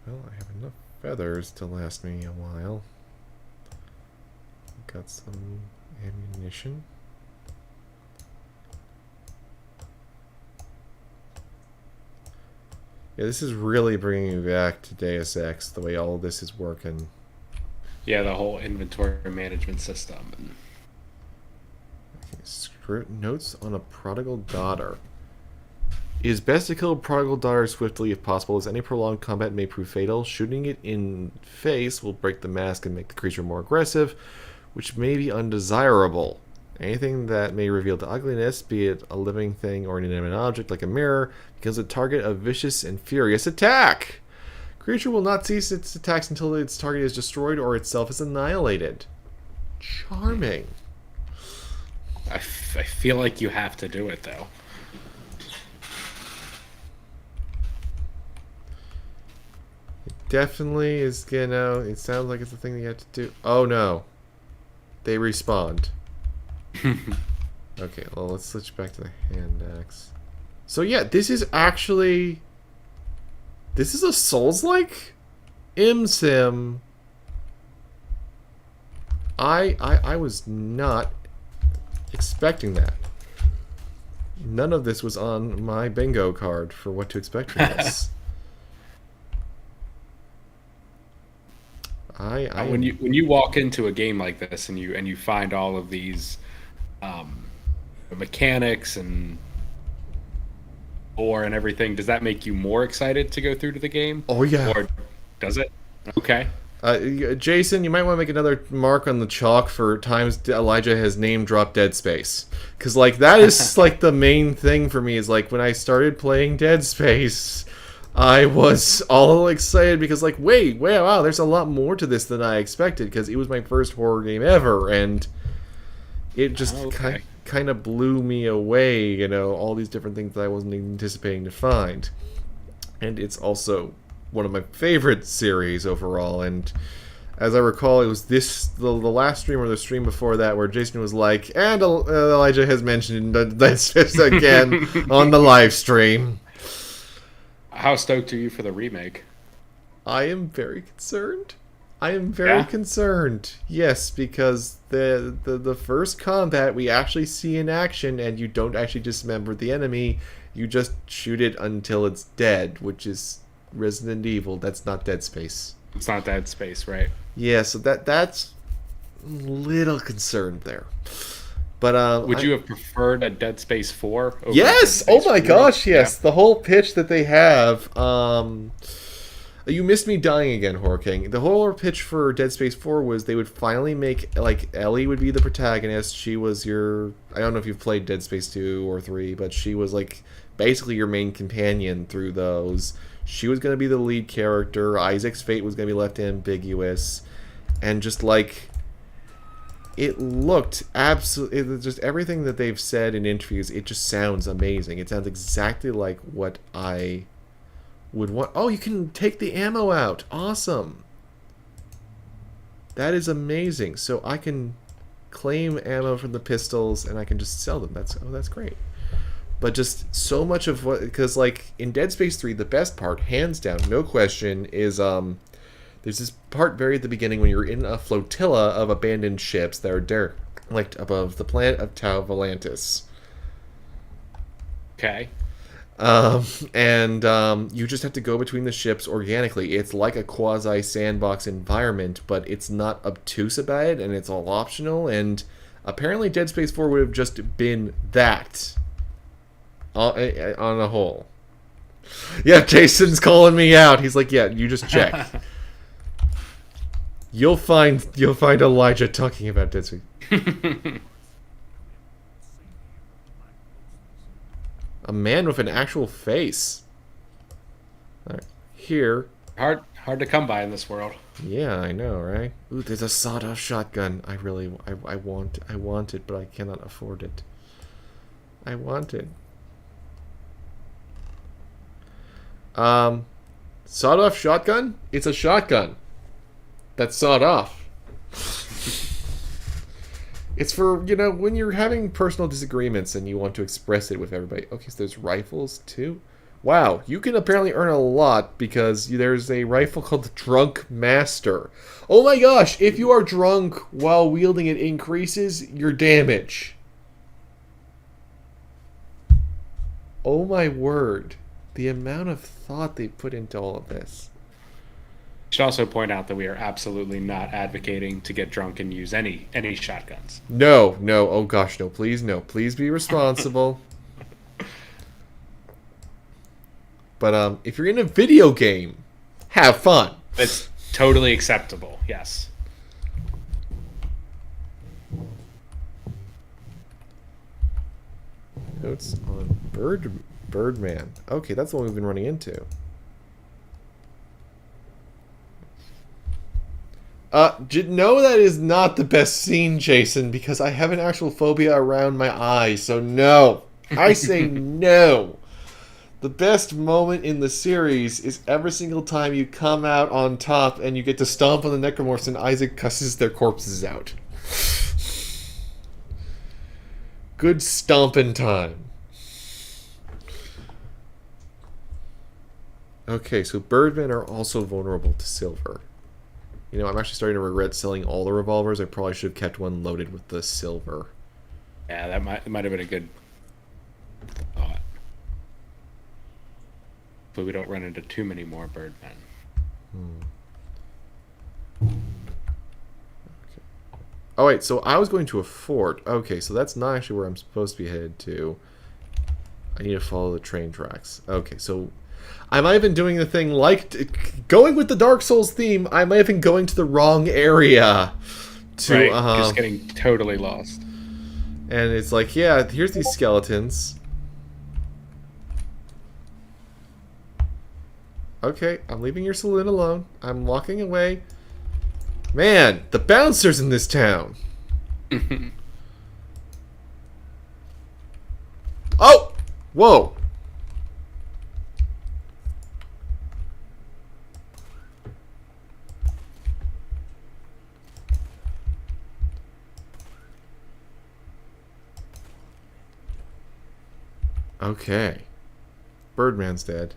Well, I have enough feathers to last me a while. Got some ammunition. Yeah, this is really bringing me back to Deus Ex, the way all of this is working. Yeah, the whole inventory management system. And Notes on a prodigal daughter. It is best to kill a prodigal daughter swiftly if possible, as any prolonged combat may prove fatal. Shooting it in face will break the mask and make the creature more aggressive, which may be undesirable. Anything that may reveal the ugliness, be it a living thing or an inanimate object like a mirror, becomes a target of vicious and furious attack. Creature will not cease its attacks until its target is destroyed or itself is annihilated. Charming. I feel like you have to do it, though. It definitely is, you know, it sounds like it's a thing that you have to do. Oh no. They respawned. Okay, well, let's switch back to the hand axe. So yeah, this is actually... This is a Souls-like sim. I was not expecting that. None of this was on my bingo card for what to expect from this. When you walk into a game like this and you find all of these mechanics and lore and everything, does that make you more excited to go through to the game? Oh yeah. Or does it? Okay. Jason, you might want to make another mark on the chalk for times Elijah has name dropped Dead Space, because like that is like the main thing for me. Is like when I started playing Dead Space, I was all excited because like wow, there's a lot more to this than I expected, because it was my first horror game ever, and it just kind of blew me away. You know, all these different things that I wasn't anticipating to find, and it's also one of my favorite series overall. And as I recall, it was the last stream or the stream before that where Jason was like, and Elijah has mentioned this again on the live stream. How stoked are you for the remake? I am very concerned. I am very concerned. Yes, because the first combat we actually see in action, and you don't actually dismember the enemy, you just shoot it until it's dead, which is Resident Evil. That's not Dead Space. It's not Dead Space, right? Yeah, so that's a little concerned there. But would you have preferred a Dead Space 4? Over yes! Dead Space Oh my 4? gosh, yes. Yeah. The whole pitch that they have. You missed me dying again, Horror King. The whole pitch for Dead Space 4 was they would finally make, like, Ellie would be the protagonist. She was your... I don't know if you've played Dead Space 2 or 3, but she was, like, basically your main companion through those. She was going to be the lead character. Isaac's fate was going to be left ambiguous. And just, like... It looked absolutely... Just everything that they've said in interviews, it just sounds amazing. It sounds exactly like what I would want. Oh, you can take the ammo out. Awesome. That is amazing. So I can claim ammo from the pistols and I can just sell them. That's great. But just so much of what... Because, like, in Dead Space 3, the best part, hands down, no question, is... There's this part very at the beginning when you're in a flotilla of abandoned ships that are derelict above the planet of Tau Volantis. Okay. You just have to go between the ships organically. It's like a quasi-sandbox environment, but it's not obtuse about it, and it's all optional, and apparently Dead Space 4 would have just been that on a whole. Yeah, Jason's calling me out. He's like, yeah, you just check. You'll find Elijah talking about Dead Space. A man with an actual face. All right. Here. Hard to come by in this world. Yeah, I know, right? Ooh, there's a sawed-off shotgun. I want it, but I cannot afford it. I want it. Sawed-off shotgun? It's a shotgun. That's sawed off. It's for, you know, when you're having personal disagreements and you want to express it with everybody. Okay, so there's rifles too. Wow, you can apparently earn a lot because there's a rifle called the Drunk Master. Oh my gosh, if you are drunk while wielding it increases your damage. Oh my word. The amount of thought they put into all of this. Should also point out that we are absolutely not advocating to get drunk and use any shotguns. No, no, oh gosh, no, please, no. Please be responsible. But if you're in a video game, have fun. It's totally acceptable, yes. Notes on Birdman. Okay, that's the one we've been running into. No, that is not the best scene, Jason, because I have an actual phobia around my eyes, so no. I say no. The best moment in the series is every single time you come out on top and you get to stomp on the necromorphs and Isaac cusses their corpses out. Good stomping time. Okay, so Birdmen are also vulnerable to silver. You know, I'm actually starting to regret selling all the revolvers. I probably should have kept one loaded with the silver. Yeah, that might have been a good thought. But we don't run into too many more Birdmen. Okay. Oh wait, so I was going to a fort. Okay, so that's not actually where I'm supposed to be headed to. I need to follow the train tracks. Okay, so I might have been doing the thing like going with the Dark Souls theme. I might have been going to the wrong area. Right, just getting totally lost. And it's like, yeah, here's these skeletons. Okay, I'm leaving your saloon alone. I'm walking away. Man, the bouncers in this town. Oh! Whoa! Okay. Birdman's dead.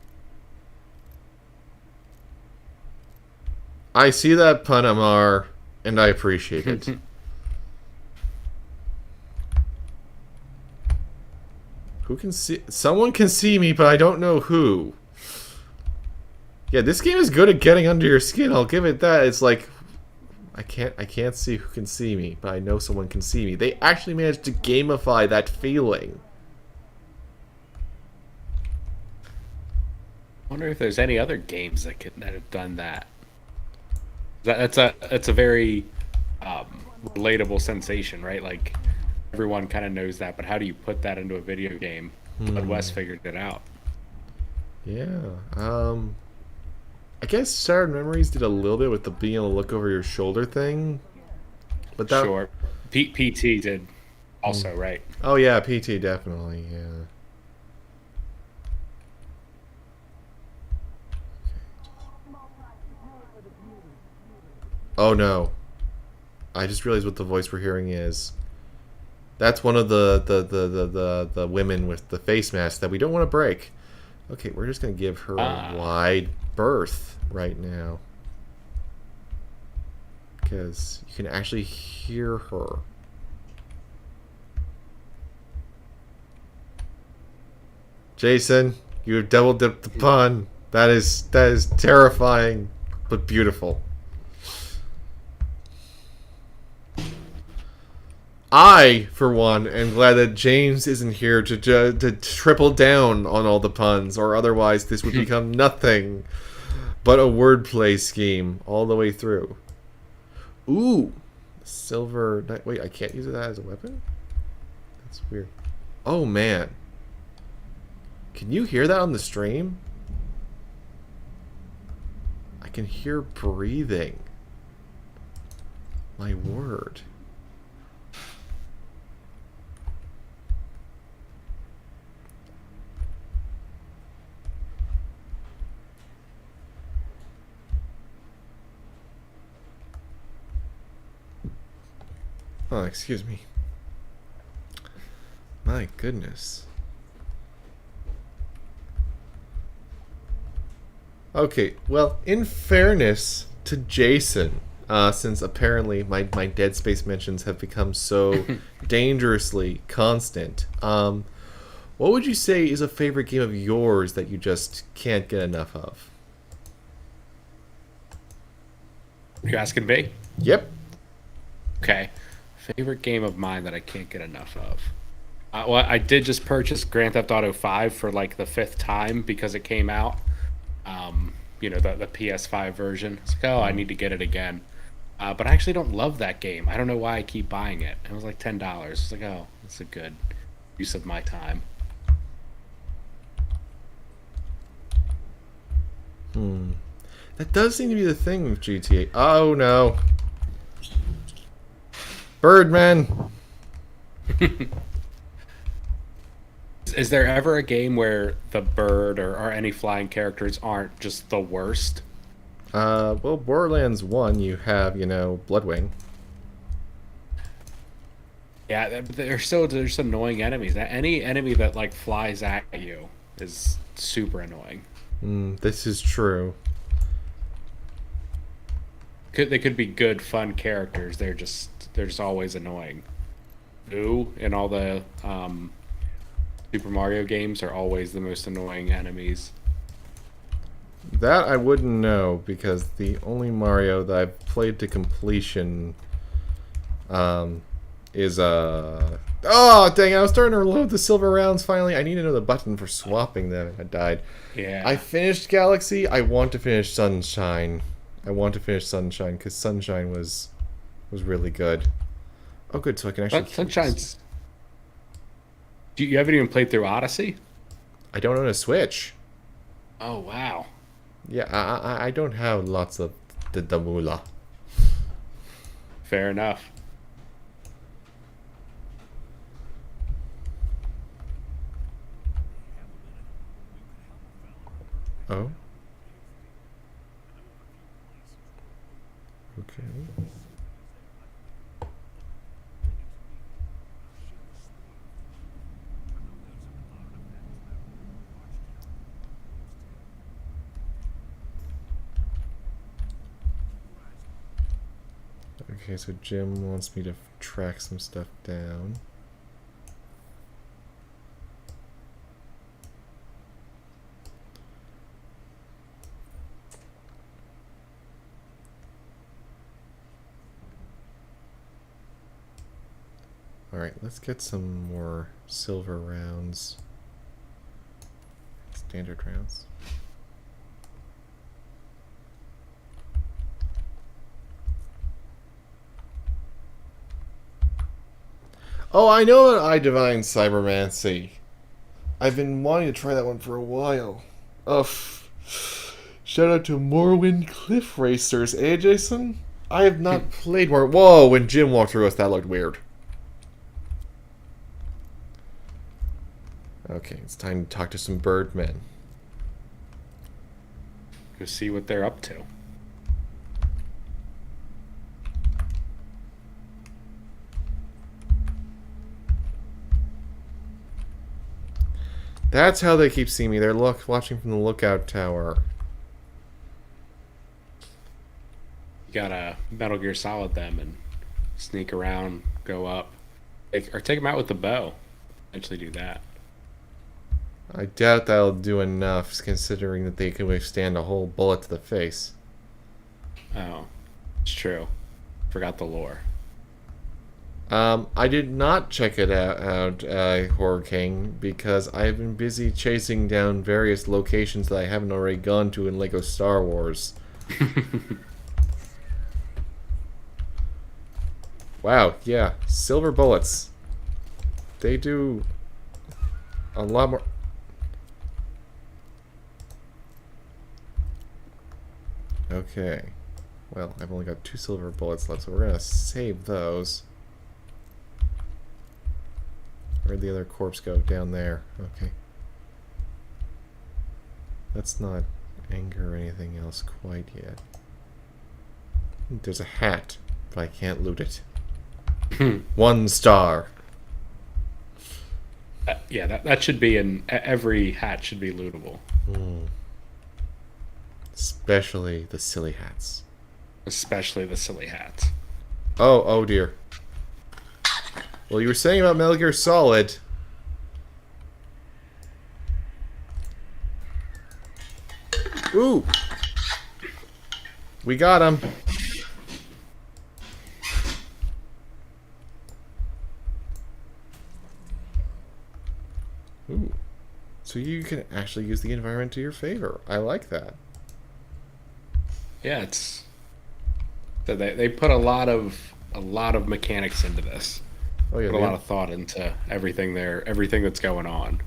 I see that pun, Amar, and I appreciate it. Who can see? Someone can see me, but I don't know who. Yeah, this game is good at getting under your skin. I'll give it that. It's like I can't see who can see me, but I know someone can see me. They actually managed to gamify that feeling. I wonder if there's any other games that have done that. That's a very relatable sensation, right? Like everyone kind of knows that, but how do you put that into a video game? But Wes figured it out. Yeah. I guess Shattered Memories did a little bit with the being able to look over your shoulder thing. But that Sure. PT did also, right? Oh yeah, PT definitely, yeah. Oh no. I just realized what the voice we're hearing is. That's one of the women with the face mask that we don't want to break. Okay, we're just going to give her a wide berth right now. Because you can actually hear her. Jason, you double dipped the pun. That is terrifying, but beautiful. I, for one, am glad that James isn't here to triple down on all the puns, or otherwise this would become nothing but a wordplay scheme all the way through. Ooh, silver. Wait, I can't use that as a weapon? That's weird. Oh man, can you hear that on the stream? I can hear breathing. My word. Oh, excuse me. My goodness. Okay, well, in fairness to Jason, since apparently my Dead Space mentions have become so dangerously constant, What would you say is a favorite game of yours that you just can't get enough of? You asking me? Yep. Okay. Favorite game of mine that I can't get enough of. Well, I did just purchase Grand Theft Auto 5 for like the 5th time because it came out. The PS5 version. It's like, oh, I need to get it again. But I actually don't love that game. I don't know why I keep buying it. It was like $10. It's like, oh, that's a good use of my time. That does seem to be the thing with GTA. Oh no. Birdman! Is there ever a game where the bird or any flying characters aren't just the worst? Well, Borderlands 1, you have, Bloodwing. Yeah, they're just annoying enemies. Any enemy that like flies at you is super annoying. This is true. They could be good, fun characters. They're just always annoying. Boo in all the Super Mario games are always the most annoying enemies. That I wouldn't know, because the only Mario that I've played to completion is oh dang, I was starting to reload the silver rounds finally. I need to know the button for swapping them. I died. Yeah. I finished Galaxy. I want to finish Sunshine. because Sunshine was really good. Oh good, so I can actually Sunshine's. You haven't even played through Odyssey? I don't own a Switch. Oh wow. Yeah, I don't have lots of the moolah. Fair enough. Oh. Okay. Okay, so Jim wants me to track some stuff down. Alright, let's get some more silver rounds. Standard rounds. Oh, I know I Divine Cybermancy. I've been wanting to try that one for a while. Shout out to Morrowind Cliff Racers, eh, Jason? I have not played more. Whoa, when Jim walked through us, that looked weird. Okay, it's time to talk to some birdmen. Go see what they're up to. That's how they keep seeing me. They're watching from the lookout tower. You gotta Metal Gear Solid them and sneak around, go up, or take them out with the bow. Eventually do that. I doubt that'll do enough, considering that they can withstand a whole bullet to the face. Oh, it's true. Forgot the lore. I did not check it out, Horror King, because I've been busy chasing down various locations that I haven't already gone to in Lego Star Wars. Wow, yeah, silver bullets. They do a lot more. Okay. Well, I've only got 2 silver bullets left, so we're gonna save those. Where'd the other corpse go? Down there. Okay. That's not anger or anything else quite yet. There's a hat, but I can't loot it. 1 star. Yeah, that should be in every hat should be lootable. Especially the silly hats. Especially the silly hats. Oh dear. Well, you were saying about Metal Gear Solid. Ooh. We got him. Ooh. So you can actually use the environment to your favor. I like that. Yeah, it's so they put a lot of mechanics into this. Oh yeah, Put a lot of thought into everything that's going on.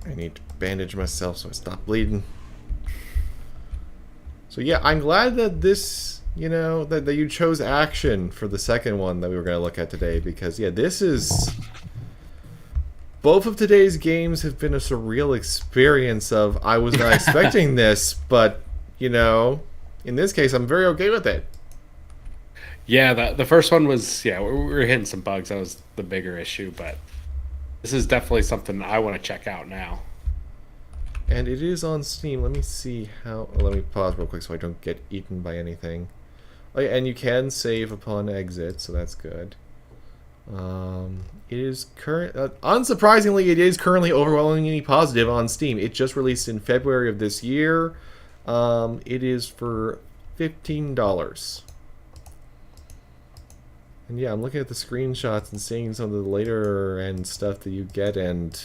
I need to bandage myself so I stop bleeding. So yeah, I'm glad that this, you know, that you chose action for the second one that we were going to look at today, because yeah, this is... Both of today's games have been a surreal experience of, I was not expecting this, but, you know, in this case, I'm very okay with it. Yeah, the first one was, we were hitting some bugs. That was the bigger issue, but this is definitely something I want to check out now. And it is on Steam. Let me see how... Let me pause real quick so I don't get eaten by anything. Oh, yeah, and you can save upon exit, so that's good. It is unsurprisingly, it is currently overwhelmingly positive on Steam. It just released in February of this year. It is for $15. And yeah, I'm looking at the screenshots and seeing some of the later end stuff that you get, and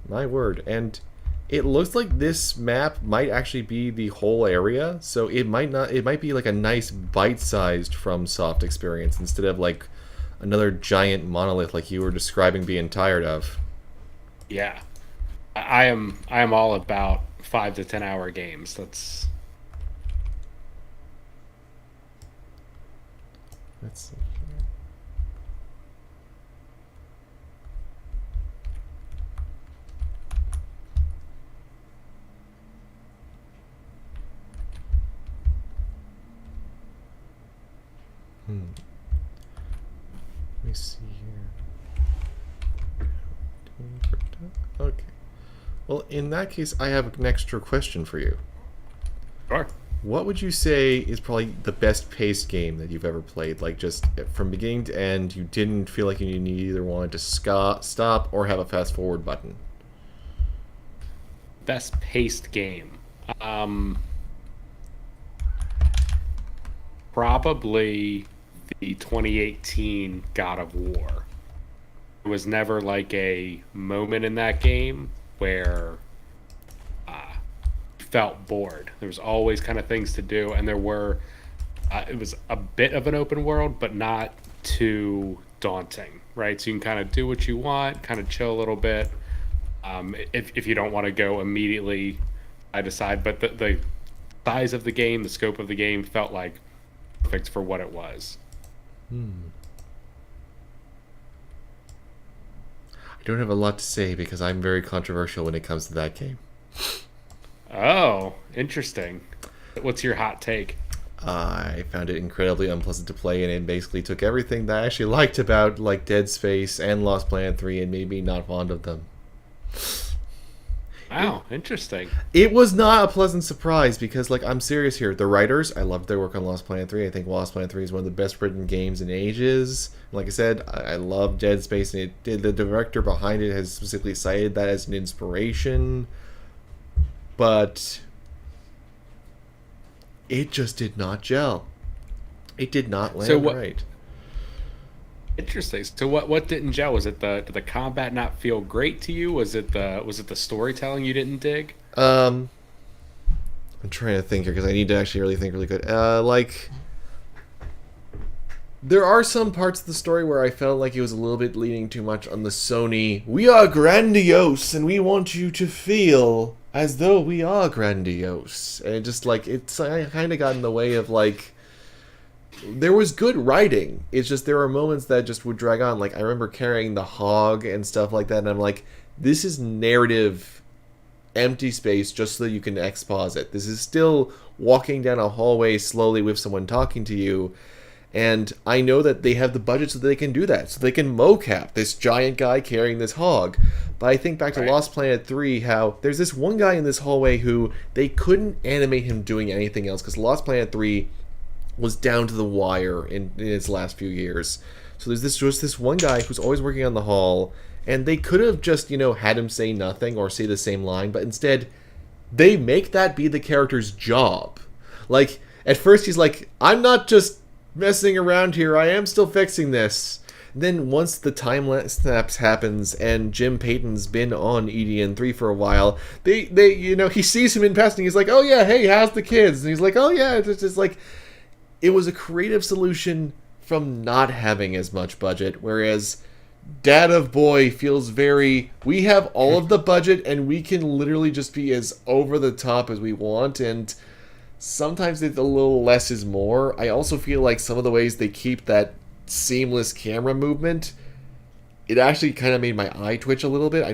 my word. And it looks like this map might actually be the whole area, so it might be like a nice bite-sized FromSoft experience instead of like another giant monolith like you were describing being tired of. Yeah. I am all about 5 to 10 hour games. Let's see here. Let me see here. Okay. Well, in that case, I have an extra question for you. Sure. What would you say is probably the best paced game that you've ever played? Like, just from beginning to end, you didn't feel like you either wanted to stop or have a fast forward button. Best paced game. Probably the 2018 God of War. It was never like a moment in that game where felt bored. There was always kind of things to do, and there were it was a bit of an open world, but not too daunting, right? So you can kind of do what you want, kind of chill a little bit, if you don't want to go immediately side to side. But the size of the game, the scope of the game felt like perfect for what it was. I don't have a lot to say because I'm very controversial when it comes to that game. Oh, interesting. What's your hot take? I found it incredibly unpleasant to play, and it basically took everything that I actually liked about like Dead Space and Lost Planet 3 and made me not fond of them. Wow, interesting. It was not a pleasant surprise because, like, I'm serious here. The writers, I loved their work on Lost Planet 3. I think Lost Planet 3 is one of the best written games in ages. Like I said, I love Dead Space, and the director behind it has specifically cited that as an inspiration. But it just did not gel. It did not land right. Interesting. So what didn't gel? Was it did the combat not feel great to you? Was it the storytelling you didn't dig? I'm trying to think here because I need to actually really think really good. Like, there are some parts of the story where I felt like it was a little bit leaning too much on the Sony, we are grandiose and we want you to feel as though we are grandiose. And it just, like, it's kind of got in the way of, like, there was good writing. It's just there were moments that just would drag on. Like, I remember carrying the hog and stuff like that, and I'm like, this is narrative empty space just so that you can exposit. This is still walking down a hallway slowly with someone talking to you. And I know that they have the budget so they can do that. So they can mocap this giant guy carrying this hog. But I think back to Lost Planet 3, how there's this one guy in this hallway who they couldn't animate him doing anything else because Lost Planet 3 was down to the wire in its last few years. So there's just this one guy who's always working on the hall, and they could have just, had him say nothing or say the same line, but instead they make that be the character's job. Like, at first he's like, I'm not just messing around here, I am still fixing this. Then once the time lapse happens and Jim Payton's been on EDN3 for a while, they he sees him in passing, he's like, oh yeah, hey, how's the kids? And he's like, oh yeah, it's just like, it was a creative solution from not having as much budget, whereas Dad of Boy feels very, we have all of the budget and we can literally just be as over the top as we want, and sometimes it's a little less is more. I also feel like some of the ways they keep that seamless camera movement, it actually kind of made my eye twitch a little bit. I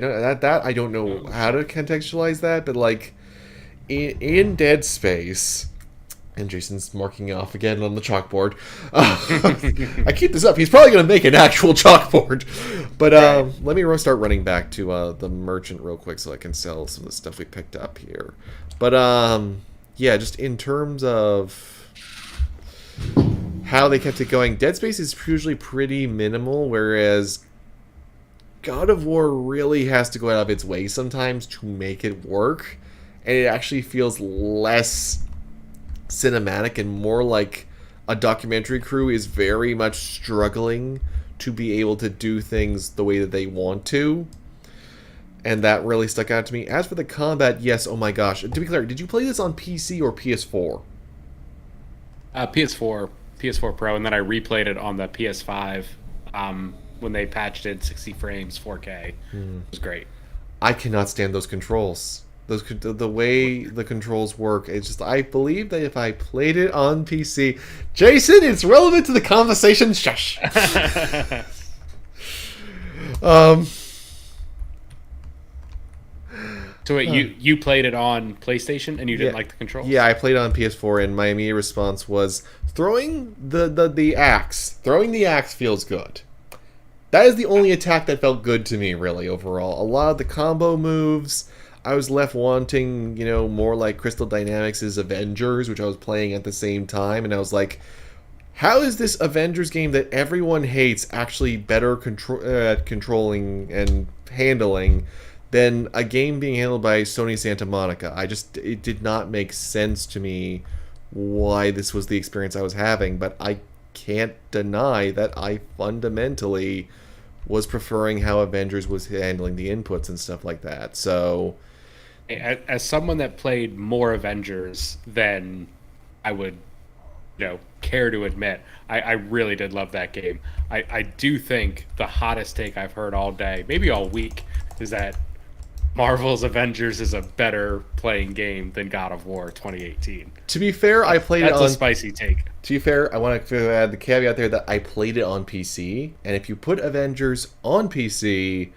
don't know how to contextualize that, but like in Dead Space, and Jason's marking off again on the chalkboard. I keep this up. He's probably going to make an actual chalkboard. But let me start running back to the merchant real quick so I can sell some of the stuff we picked up here. But yeah, just in terms of how they kept it going, Dead Space is usually pretty minimal, whereas God of War really has to go out of its way sometimes to make it work. And it actually feels less cinematic and more like a documentary crew is very much struggling to be able to do things the way that they want to. And that really stuck out to me. As for the combat, yes, oh my gosh. To be clear, did you play this on PC or PS4? PS4 Pro, and then I replayed it on the PS5 when they patched it 60 frames, 4K. It was great. I cannot stand those controls. The way the controls work, it's just, I believe that if I played it on PC, Jason, it's relevant to the conversation. Shush. So wait, you played it on PlayStation and you didn't like the controls? Yeah, I played it on PS4, and my immediate response was throwing the axe. Throwing the axe feels good. That is the only attack that felt good to me, really, overall. A lot of the combo moves, I was left wanting, more like Crystal Dynamics' Avengers, which I was playing at the same time, and I was like, how is this Avengers game that everyone hates actually better at controlling and handling than a game being handled by Sony Santa Monica? It did not make sense to me why this was the experience I was having, but I can't deny that I fundamentally was preferring how Avengers was handling the inputs and stuff like that. So, as someone that played more Avengers than I would, care to admit, I really did love that game. I do think the hottest take I've heard all day, maybe all week, is that Marvel's Avengers is a better playing game than God of War 2018. To be fair, I played it on... That's a spicy take. To be fair, I want to add the caveat there that I played it on PC, and if you put Avengers on PC,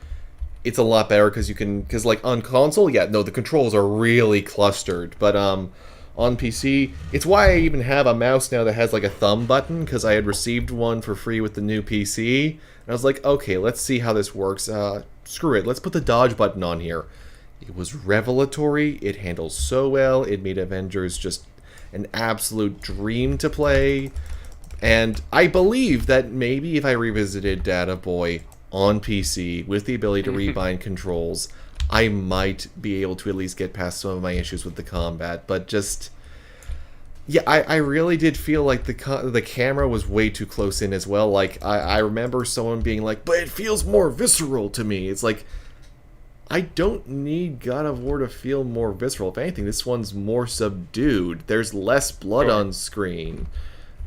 it's a lot better because like on console, the controls are really clustered, but on PC, it's why I even have a mouse now that has like a thumb button, because I had received one for free with the new PC, and I was like, okay, let's see how this works. Screw it, let's put the dodge button on here. It was revelatory, it handles so well, it made Avengers just an absolute dream to play, and I believe that maybe if I revisited Data Boy on PC with the ability to rebind controls, I might be able to at least get past some of my issues with the combat, but just... Yeah, I really did feel like the camera was way too close in as well. Like, I remember someone being like, but it feels more visceral to me. It's like, I don't need God of War to feel more visceral. If anything, this one's more subdued. There's less blood on screen.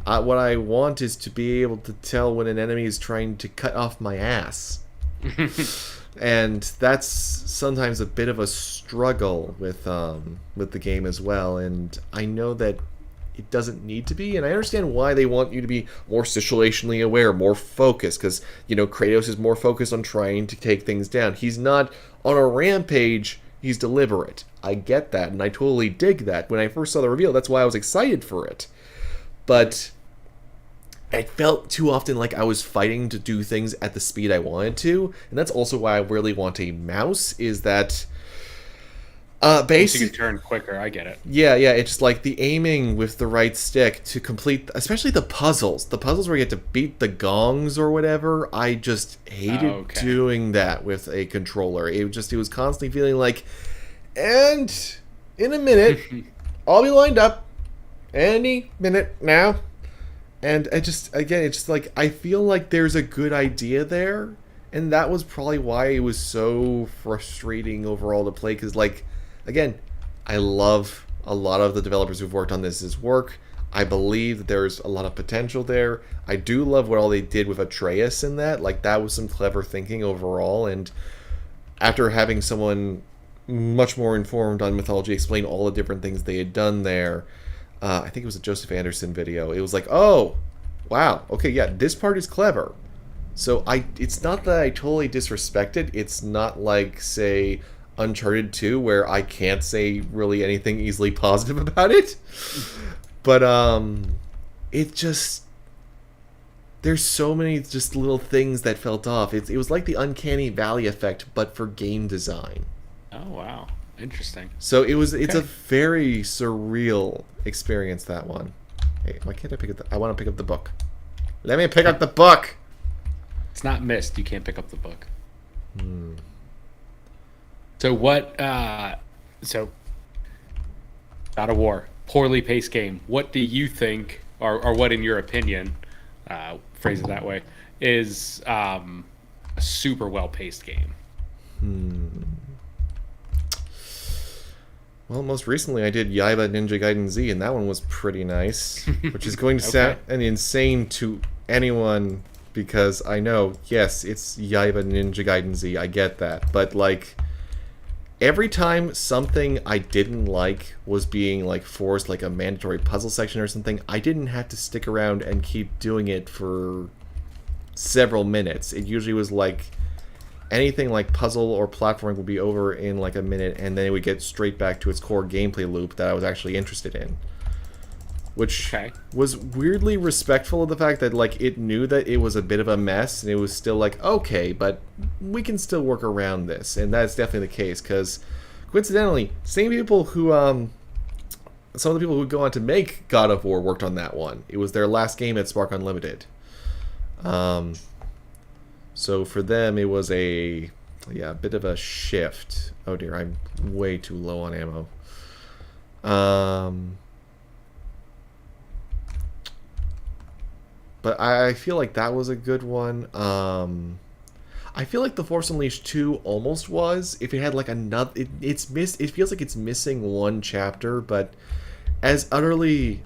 What I want is to be able to tell when an enemy is trying to cut off my ass. And that's sometimes a bit of a struggle with the game as well. And I know that it doesn't need to be, and I understand why they want you to be more situationally aware, more focused, because, Kratos is more focused on trying to take things down. He's not on a rampage, he's deliberate. I get that, and I totally dig that. When I first saw the reveal, that's why I was excited for it. But it felt too often like I was fighting to do things at the speed I wanted to, and that's also why I really want a mouse, is that So you basically can turn quicker. I get it. yeah, it's just like the aiming with the right stick to complete, especially the puzzles where you have to beat the gongs or whatever. I just hated doing that with a controller. It was constantly feeling like, and in a minute I'll be lined up any minute now. And it's just like, I feel like there's a good idea there, and that was probably why it was so frustrating overall to play, because, like, again, I love a lot of the developers who've worked on this work. I believe that there's a lot of potential there. I do love what all they did with Atreus in that. Like, that was some clever thinking overall, and after having someone much more informed on mythology explain all the different things they had done there, I think it was a Joseph Anderson video. It was like, oh, wow, okay, yeah, this part is clever. So it's not that I totally disrespect it. It's not like, say, Uncharted 2, where I can't say really anything easily positive about it. But it just, there's so many just little things that felt off. It was like the Uncanny Valley effect, but for game design. Oh wow, interesting. So it's a very surreal experience, that one. Hey, why can't I pick up I want to pick up the book. Let me pick up the book! It's not missed. You can't pick up the book. So what, so God of War, poorly paced game. What do you think, or what in your opinion, phrase it that way, is a super well paced game? Well, most recently I did Yaiba Ninja Gaiden Z, and that one was pretty nice. Which is going to sound insane to anyone, because I know, yes, it's Yaiba Ninja Gaiden Z, I get that. But, like, every time something I didn't like was being, like, forced, like a mandatory puzzle section or something, I didn't have to stick around and keep doing it for several minutes. It usually was, like, anything like puzzle or platforming would be over in like a minute, and then it would get straight back to its core gameplay loop that I was actually interested in. Which was weirdly respectful of the fact that, like, it knew that it was a bit of a mess, and it was still like, okay, but we can still work around this. And that's definitely the case, because coincidentally, same people who, some of the people who go on to make God of War worked on that one. It was their last game at Spark Unlimited. So for them, it was a bit of a shift. Oh dear, I'm way too low on ammo. But I feel like that was a good one. I feel like The Force Unleashed 2 almost was. If it had like another, it feels like it's missing one chapter. But as utterly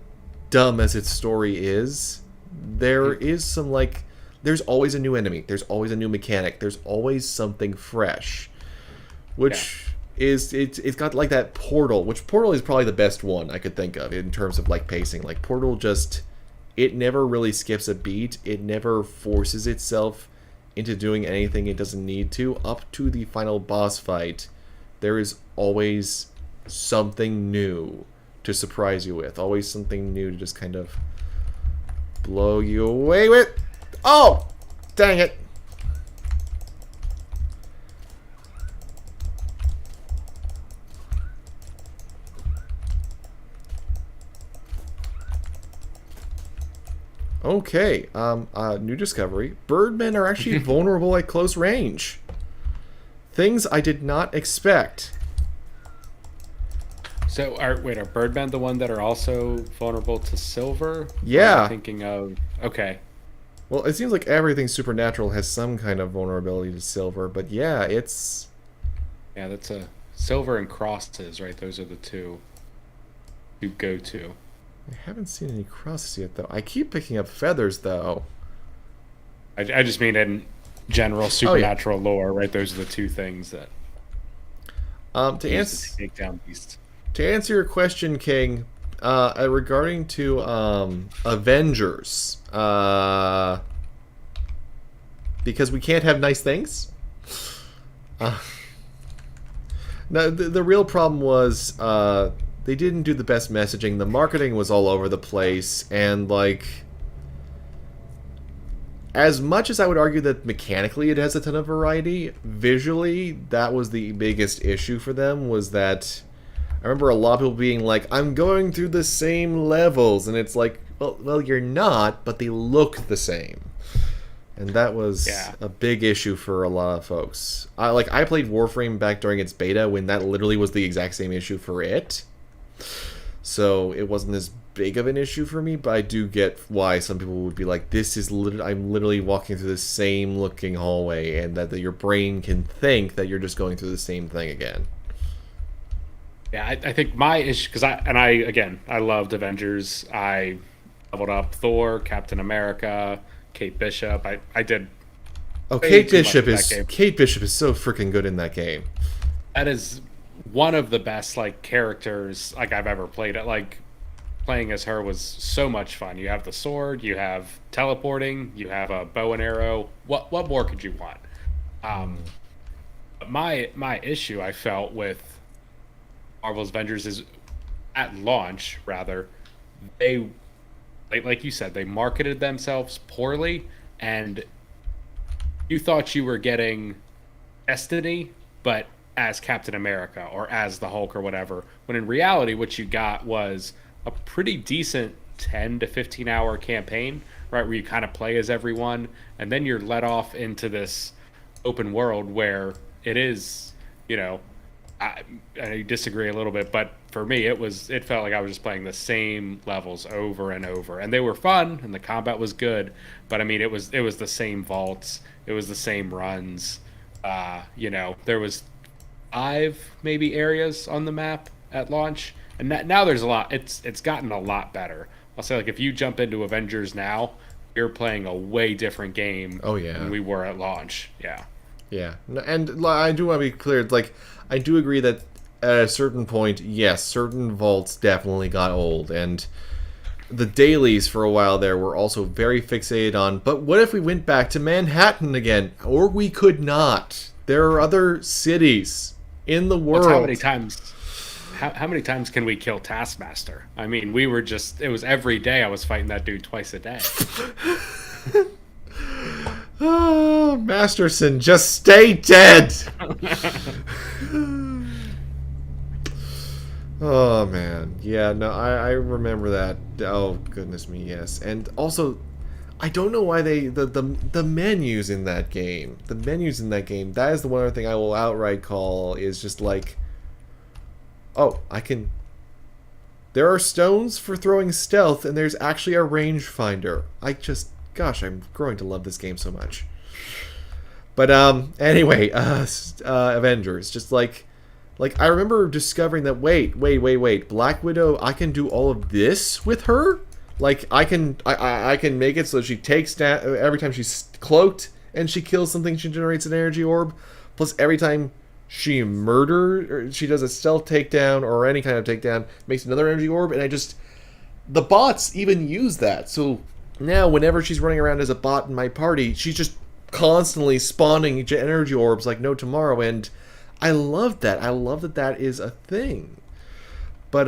dumb as its story is, there is some like. There's always a new enemy. There's always a new mechanic. There's always something fresh, which is it's got like that Portal, which Portal is probably the best one I could think of in terms of like pacing. Like Portal just, it never really skips a beat. It never forces itself into doing anything it doesn't need to. Up to the final boss fight, there is always something new to surprise you with. Always something new to just kind of blow you away with. Oh! Dang it. Okay, new discovery. Birdmen are actually vulnerable at close range. Things I did not expect. So, are Birdmen the one that are also vulnerable to silver? Yeah. I'm thinking of, okay. Well, it seems like everything supernatural has some kind of vulnerability to silver, but yeah, it's... Yeah, that's a silver and crosses, right? Those are the two you go to. I haven't seen any crosses yet, though. I keep picking up feathers, though. I just mean in general supernatural lore, right? Those are the two things that... take down beasts. To answer your question, King, regarding to Avengers, because we can't have nice things. No, the real problem was they didn't do the best messaging. The marketing was all over the place, and like as much as I would argue that mechanically it has a ton of variety, visually, that was the biggest issue for them, was that I remember a lot of people being like, I'm going through the same levels, and it's like, well, you're not, but they look the same. And that was a big issue for a lot of folks. I played Warframe back during its beta when that literally was the exact same issue for it. So it wasn't as big of an issue for me, but I do get why some people would be like, this is I'm literally walking through the same looking hallway, and that your brain can think that you're just going through the same thing again. Yeah, I think my issue, because I loved Avengers. I leveled up Thor, Captain America, Kate Bishop. I did. Oh, Kate Bishop is so freaking good in that game. That is one of the best like characters like I've ever played. Like playing as her was so much fun. You have the sword, you have teleporting, you have a bow and arrow. What more could you want? My issue I felt with Marvel's Avengers is at launch, rather, they like you said, they marketed themselves poorly, and you thought you were getting Destiny, but as Captain America or as the Hulk or whatever, when in reality what you got was a pretty decent 10 to 15 hour campaign, right, where you kind of play as everyone, and then you're let off into this open world where it is, you know, I disagree a little bit, but for me it felt like I was just playing the same levels over and over, and they were fun and the combat was good, but I mean it was the same vaults, it was the same runs. You know, there was 5 maybe areas on the map at launch, and now there's a lot. It's gotten a lot better. I'll say, like, if you jump into Avengers now, you're playing a way different game than we were at launch. Yeah, and I do want to be clear, like, I do agree that at a certain point, yes, certain vaults definitely got old, and the dailies for a while there were also very fixated on, but what if we went back to Manhattan again? Or we could not. There are other cities in the world. How many times can we kill Taskmaster? I mean, it was every day I was fighting that dude twice a day. Oh, Masterson, just stay dead! Oh, man. Yeah, no, I remember that. Oh, goodness me, yes. And also, I don't know why the menus in that game, that is the one other thing I will outright call is just like, oh, there are stones for throwing stealth, and there's actually a rangefinder. Gosh, I'm growing to love this game so much. But, anyway, Avengers, just like, I remember discovering that, wait, Black Widow, I can do all of this with her? Like, I can make it so she takes down, every time she's cloaked and she kills something, she generates an energy orb, plus every time she or she does a stealth takedown or any kind of takedown, makes another energy orb, and the bots even use that, so now whenever she's running around as a bot in my party, she's just constantly spawning energy orbs like no tomorrow, and I love that. I love that is a thing. But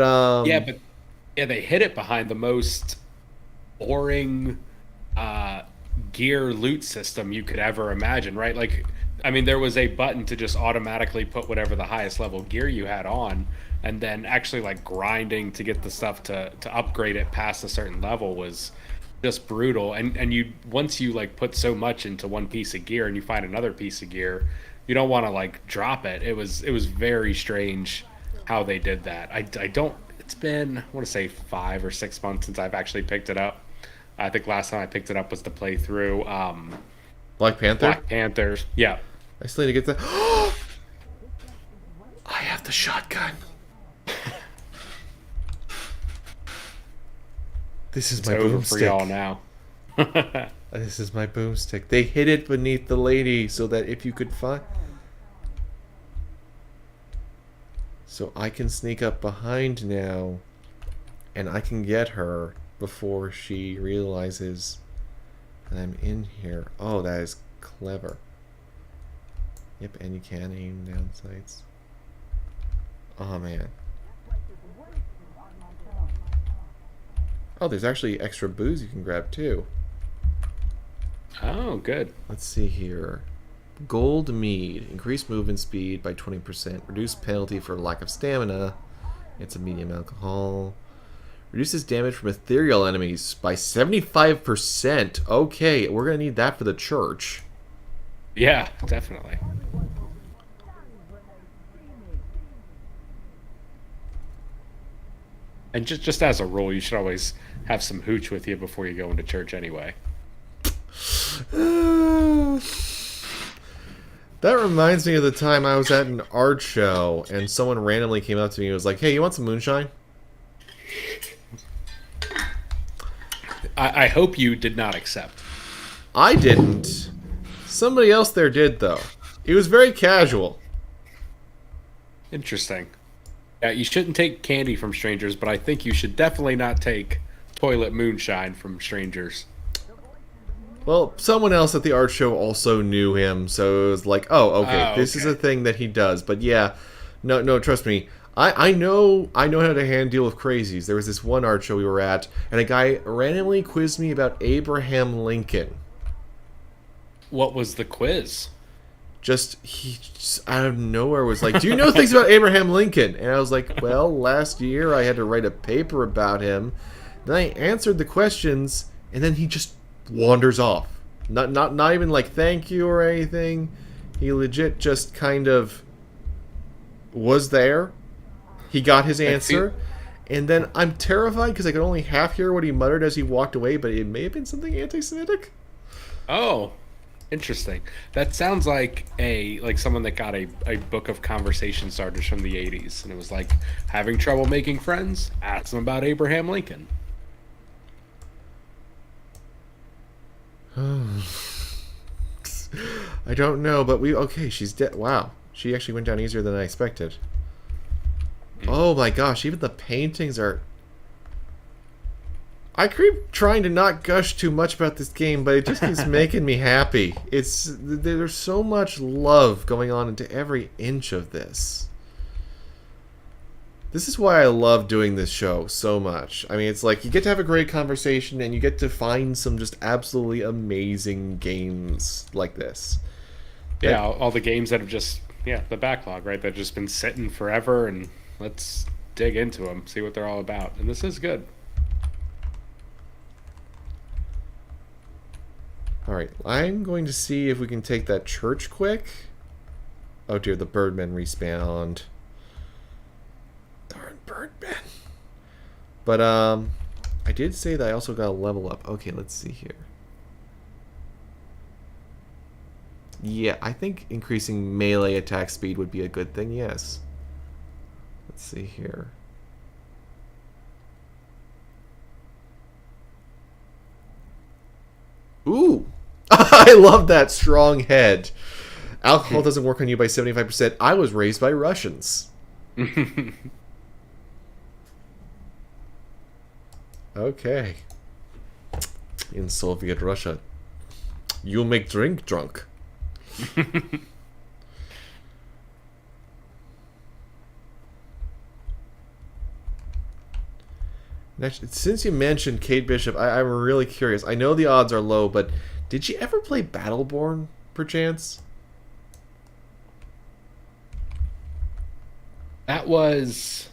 they hit it behind the most boring gear loot system you could ever imagine, right? Like, I mean, there was a button to just automatically put whatever the highest level gear you had on, and then actually like grinding to get the stuff to upgrade it past a certain level was just brutal. And you, once you like put so much into one piece of gear and you find another piece of gear, you don't want to like drop it. It was very strange how they did that. It's been, I want to say 5 or 6 months since I've actually picked it up. I think last time I picked it up was to play through Black Panther? Black Panthers. Yeah. I still need to get the I have the shotgun. This is my boomstick. For y'all now. This is my boomstick. They hid it beneath the lady so that if you could find... So I can sneak up behind now, and I can get her before she realizes that I'm in here. Oh, that is clever. Yep, and you can aim down sights. Oh, man. Oh, there's actually extra booze you can grab, too. Oh, good. Let's see here. Gold mead. Increased movement speed by 20%. Reduced penalty for lack of stamina. It's a medium alcohol. Reduces damage from ethereal enemies by 75%. Okay, we're going to need that for the church. Yeah, definitely. And just as a rule, you should always have some hooch with you before you go into church anyway. That reminds me of the time I was at an art show and someone randomly came up to me and was like, hey, you want some moonshine? I hope you did not accept. I didn't. Somebody else there did, though. It was very casual. Interesting. Yeah, you shouldn't take candy from strangers, but I think you should definitely not take toilet moonshine from strangers. Well, someone else at the art show also knew him, so it was like, oh, okay, this is a thing that he does. But yeah, no, trust me. I know how to deal with crazies. There was this one art show we were at, and a guy randomly quizzed me about Abraham Lincoln. What was the quiz? He just out of nowhere was like, do you know things about Abraham Lincoln? And I was like, well, last year I had to write a paper about him. Then I answered the questions, and then he just wanders off. Not even like thank you or anything. He legit just kind of was there. He got his answer, and then I'm terrified because I could only half hear what he muttered as he walked away, but it may have been something anti-Semitic. Oh, interesting. That sounds like someone that got a book of conversation starters from the 80s, and it was like, having trouble making friends? Ask them about Abraham Lincoln. I don't know, but she's dead. Wow. She actually went down easier than I expected. Oh my gosh, even the paintings are... I keep trying to not gush too much about this game, but it just keeps making me happy. There's so much love going on into every inch of this. This is why I love doing this show so much. I mean, it's like you get to have a great conversation and you get to find some just absolutely amazing games like this. Yeah, all the games that have just, the backlog, right? That have just been sitting forever, and let's dig into them, see what they're all about. And this is good. Alright, I'm going to see if we can take that church quick. Oh dear, the Birdmen respawned. Darn Birdmen. But, I did say that I also got a level up. Okay, let's see here. Yeah, I think increasing melee attack speed would be a good thing, yes. Let's see here. Ooh! I love that strong head. Alcohol doesn't work on you by 75%. I was raised by Russians. Okay. In Soviet Russia, you make drink drunk. Actually, since you mentioned Kate Bishop, I'm really curious. I know the odds are low, but did she ever play Battleborn, perchance? That was...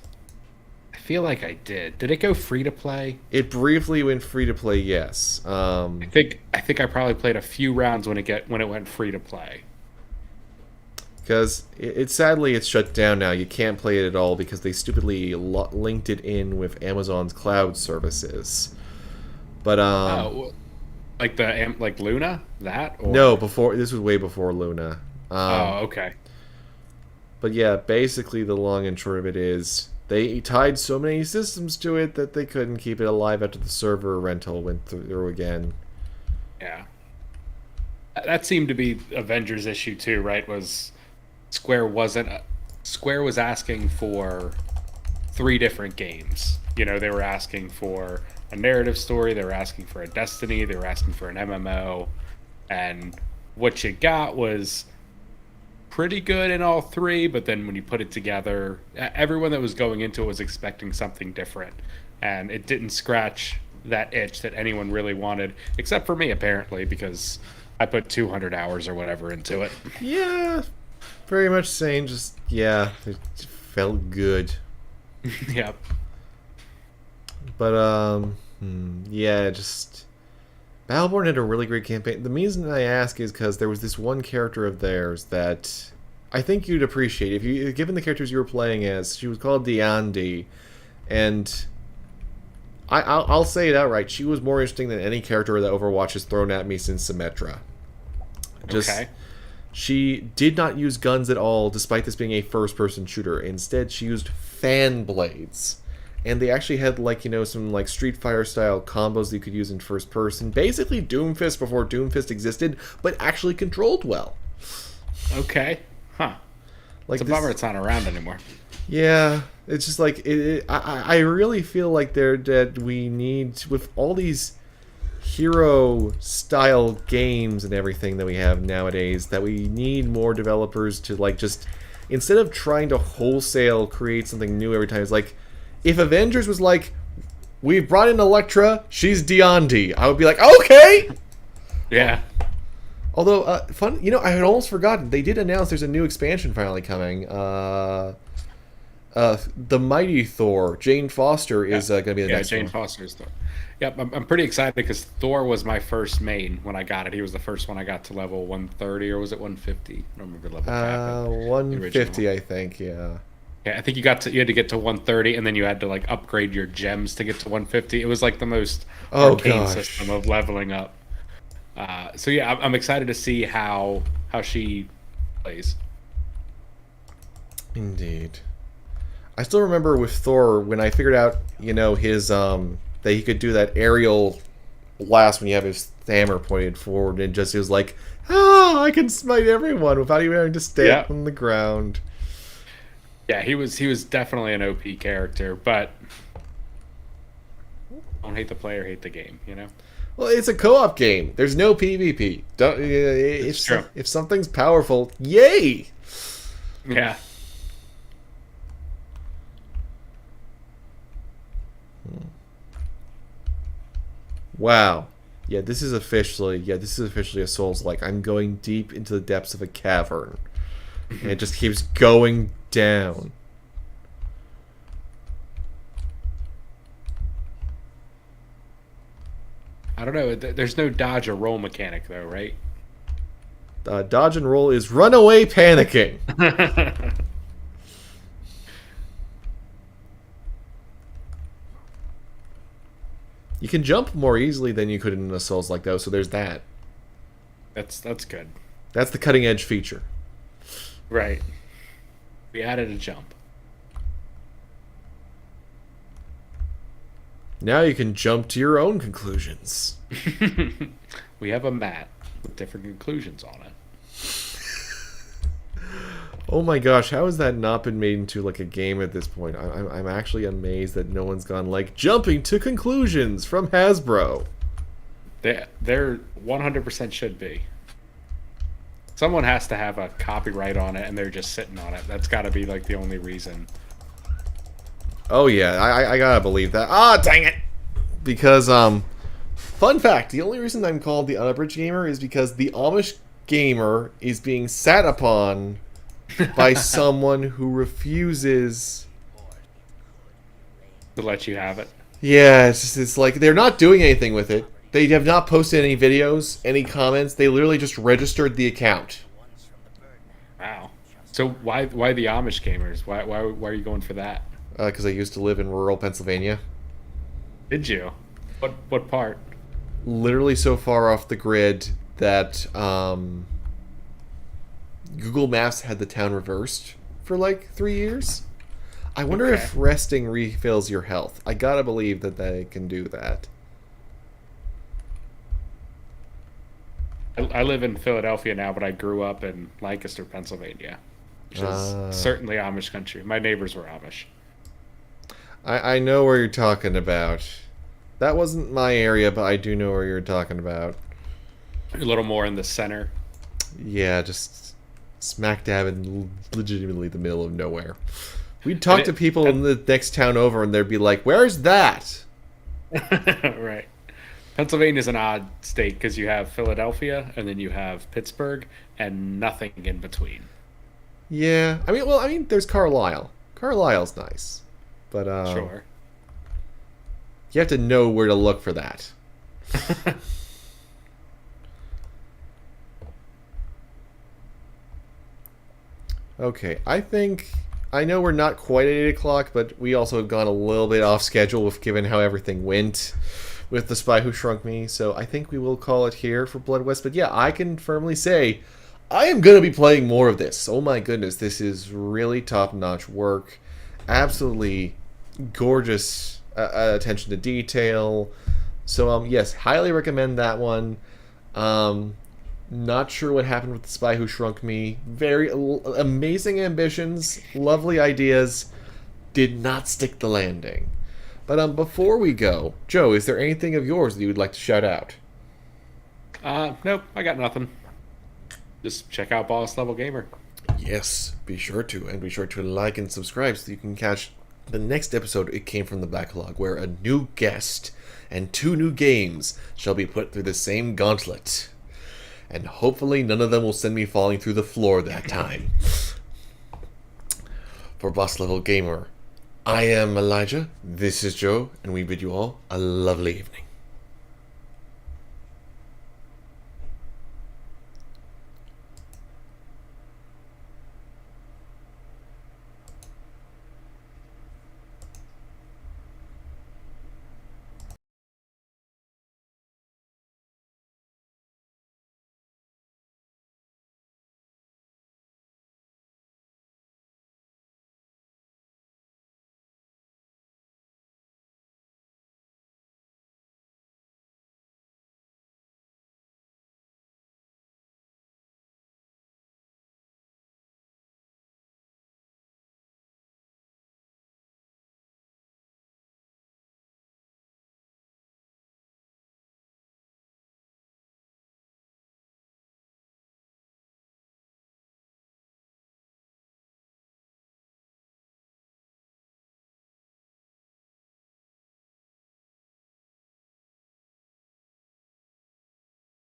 I feel like I did. Did it go free to play? It briefly went free to play, yes. I think I probably played a few rounds when it went free to play. Because sadly it's shut down now. You can't play it at all because they stupidly linked it in with Amazon's cloud services. But like Luna, that? Or... No, this was way before Luna. Okay. But yeah, basically the long and short of it is they tied so many systems to it that they couldn't keep it alive after the server rental went through again. Yeah. That seemed to be Avengers' issue too, right? Square was asking for 3 different games. You know, they were asking for a narrative story, they were asking for a Destiny, they were asking for an MMO, and what you got was pretty good in all 3, but then when you put it together, everyone that was going into it was expecting something different, and it didn't scratch that itch that anyone really wanted, except for me apparently, because I put 200 hours or whatever into it. Yeah, very much same. Just yeah, it felt good. Yep. But yeah, just Battleborn had a really great campaign. The reason I ask is because there was this one character of theirs that I think you'd appreciate if you, given the characters you were playing as. She was called Diandi, and I'll say it outright. She was more interesting than any character that Overwatch has thrown at me since Symmetra. Okay. She did not use guns at all, despite this being a first-person shooter. Instead, she used fan blades. And they actually had, like, you know, some, like, Street Fighter-style combos that you could use in first person. Basically Doomfist before Doomfist existed, but actually controlled well. Okay. Huh. Like, It's a bummer it's not around anymore. Yeah, it's just like, I really feel like that we need, with all these hero-style games and everything that we have nowadays, that we need more developers to, like, just, instead of trying to wholesale create something new every time, it's like, if Avengers was like, we've brought in Elektra, she's Diandi, I would be like, okay! Yeah. Although, fun, you know, I had almost forgotten, they did announce there's a new expansion finally coming. The Mighty Thor, Jane Foster is going to be the next Jane one. Foster's Thor. Yep, I'm pretty excited because Thor was my first main when I got it. He was the first one I got to level 130, or was it 150? I don't remember level cap. 150, I think, yeah. Yeah, I think you had to get to 130, and then you had to like upgrade your gems to get to 150. It was like the most arcane system of leveling up. So yeah, I'm excited to see how she plays. Indeed. I still remember with Thor when I figured out, you know, his that he could do that aerial blast when you have his hammer pointed forward, and just he was like, I can smite everyone without even having to stay up on the ground. Yeah, he was definitely an OP character, but don't hate the player, hate the game, you know? Well, it's a co-op game. There's no PvP. Don't if something's powerful, yay! Yeah. Wow. Yeah, this is officially a Souls-like. I'm going deep into the depths of a cavern. And it just keeps going down. I don't know. There's no dodge or roll mechanic, though, right? Dodge and roll is runaway panicking. You can jump more easily than you could in a Souls-like, though, so there's that. That's good. That's the cutting-edge feature. Right. We added a jump. Now you can jump to your own conclusions. We have a mat with different conclusions on it. Oh my gosh, how has that not been made into like a game at this point? I'm actually amazed that no one's gone like jumping to conclusions from Hasbro. There 100% should be. Someone has to have a copyright on it, and they're just sitting on it. That's got to be like the only reason. Oh yeah, I gotta believe that. Ah, dang it! Because fun fact: the only reason I'm called the Unabridged Gamer is because the Amish gamer is being sat upon by someone who refuses To let you have it. Yeah, it's like they're not doing anything with it. They have not posted any videos, any comments. They literally just registered the account. Wow. So why the Amish gamers? Why are you going for that? Because I used to live in rural Pennsylvania. Did you? What part? Literally so far off the grid that Google Maps had the town reversed for like 3 years. I wonder if resting refills your health. I gotta believe that they can do that. I live in Philadelphia now, but I grew up in Lancaster, Pennsylvania, which is certainly Amish country. My neighbors were Amish. I know where you're talking about. That wasn't my area, but I do know where you're talking about. A little more in the center. Yeah, just smack dab in legitimately the middle of nowhere. We'd talk to people in the next town over, and they'd be like, "Where's that?" Right. Pennsylvania's an odd state because you have Philadelphia and then you have Pittsburgh and nothing in between. Yeah, I mean, there's Carlisle. Carlisle's nice, but Sure. you have to know where to look for that. Okay, I know we're not quite at 8 o'clock, but we also have gone a little bit off schedule with given how everything went with The Spy Who Shrunk Me, so I think we will call it here for Blood West. But yeah, I can firmly say I am going to be playing more of this. Oh my goodness, this is really top-notch work. Absolutely gorgeous attention to detail. So yes, highly recommend that one. Not sure what happened with The Spy Who Shrunk Me. Very amazing ambitions, lovely ideas, did not stick the landing. But before we go, Joe, is there anything of yours that you would like to shout out? Nope, I got nothing. Just check out Boss Level Gamer. Yes, be sure to, and be sure to like and subscribe so you can catch the next episode. It came from the backlog, where a new guest and 2 new games shall be put through the same gauntlet. And hopefully none of them will send me falling through the floor that time. For Boss Level Gamer, I am Elijah, this is Joe, and we bid you all a lovely evening.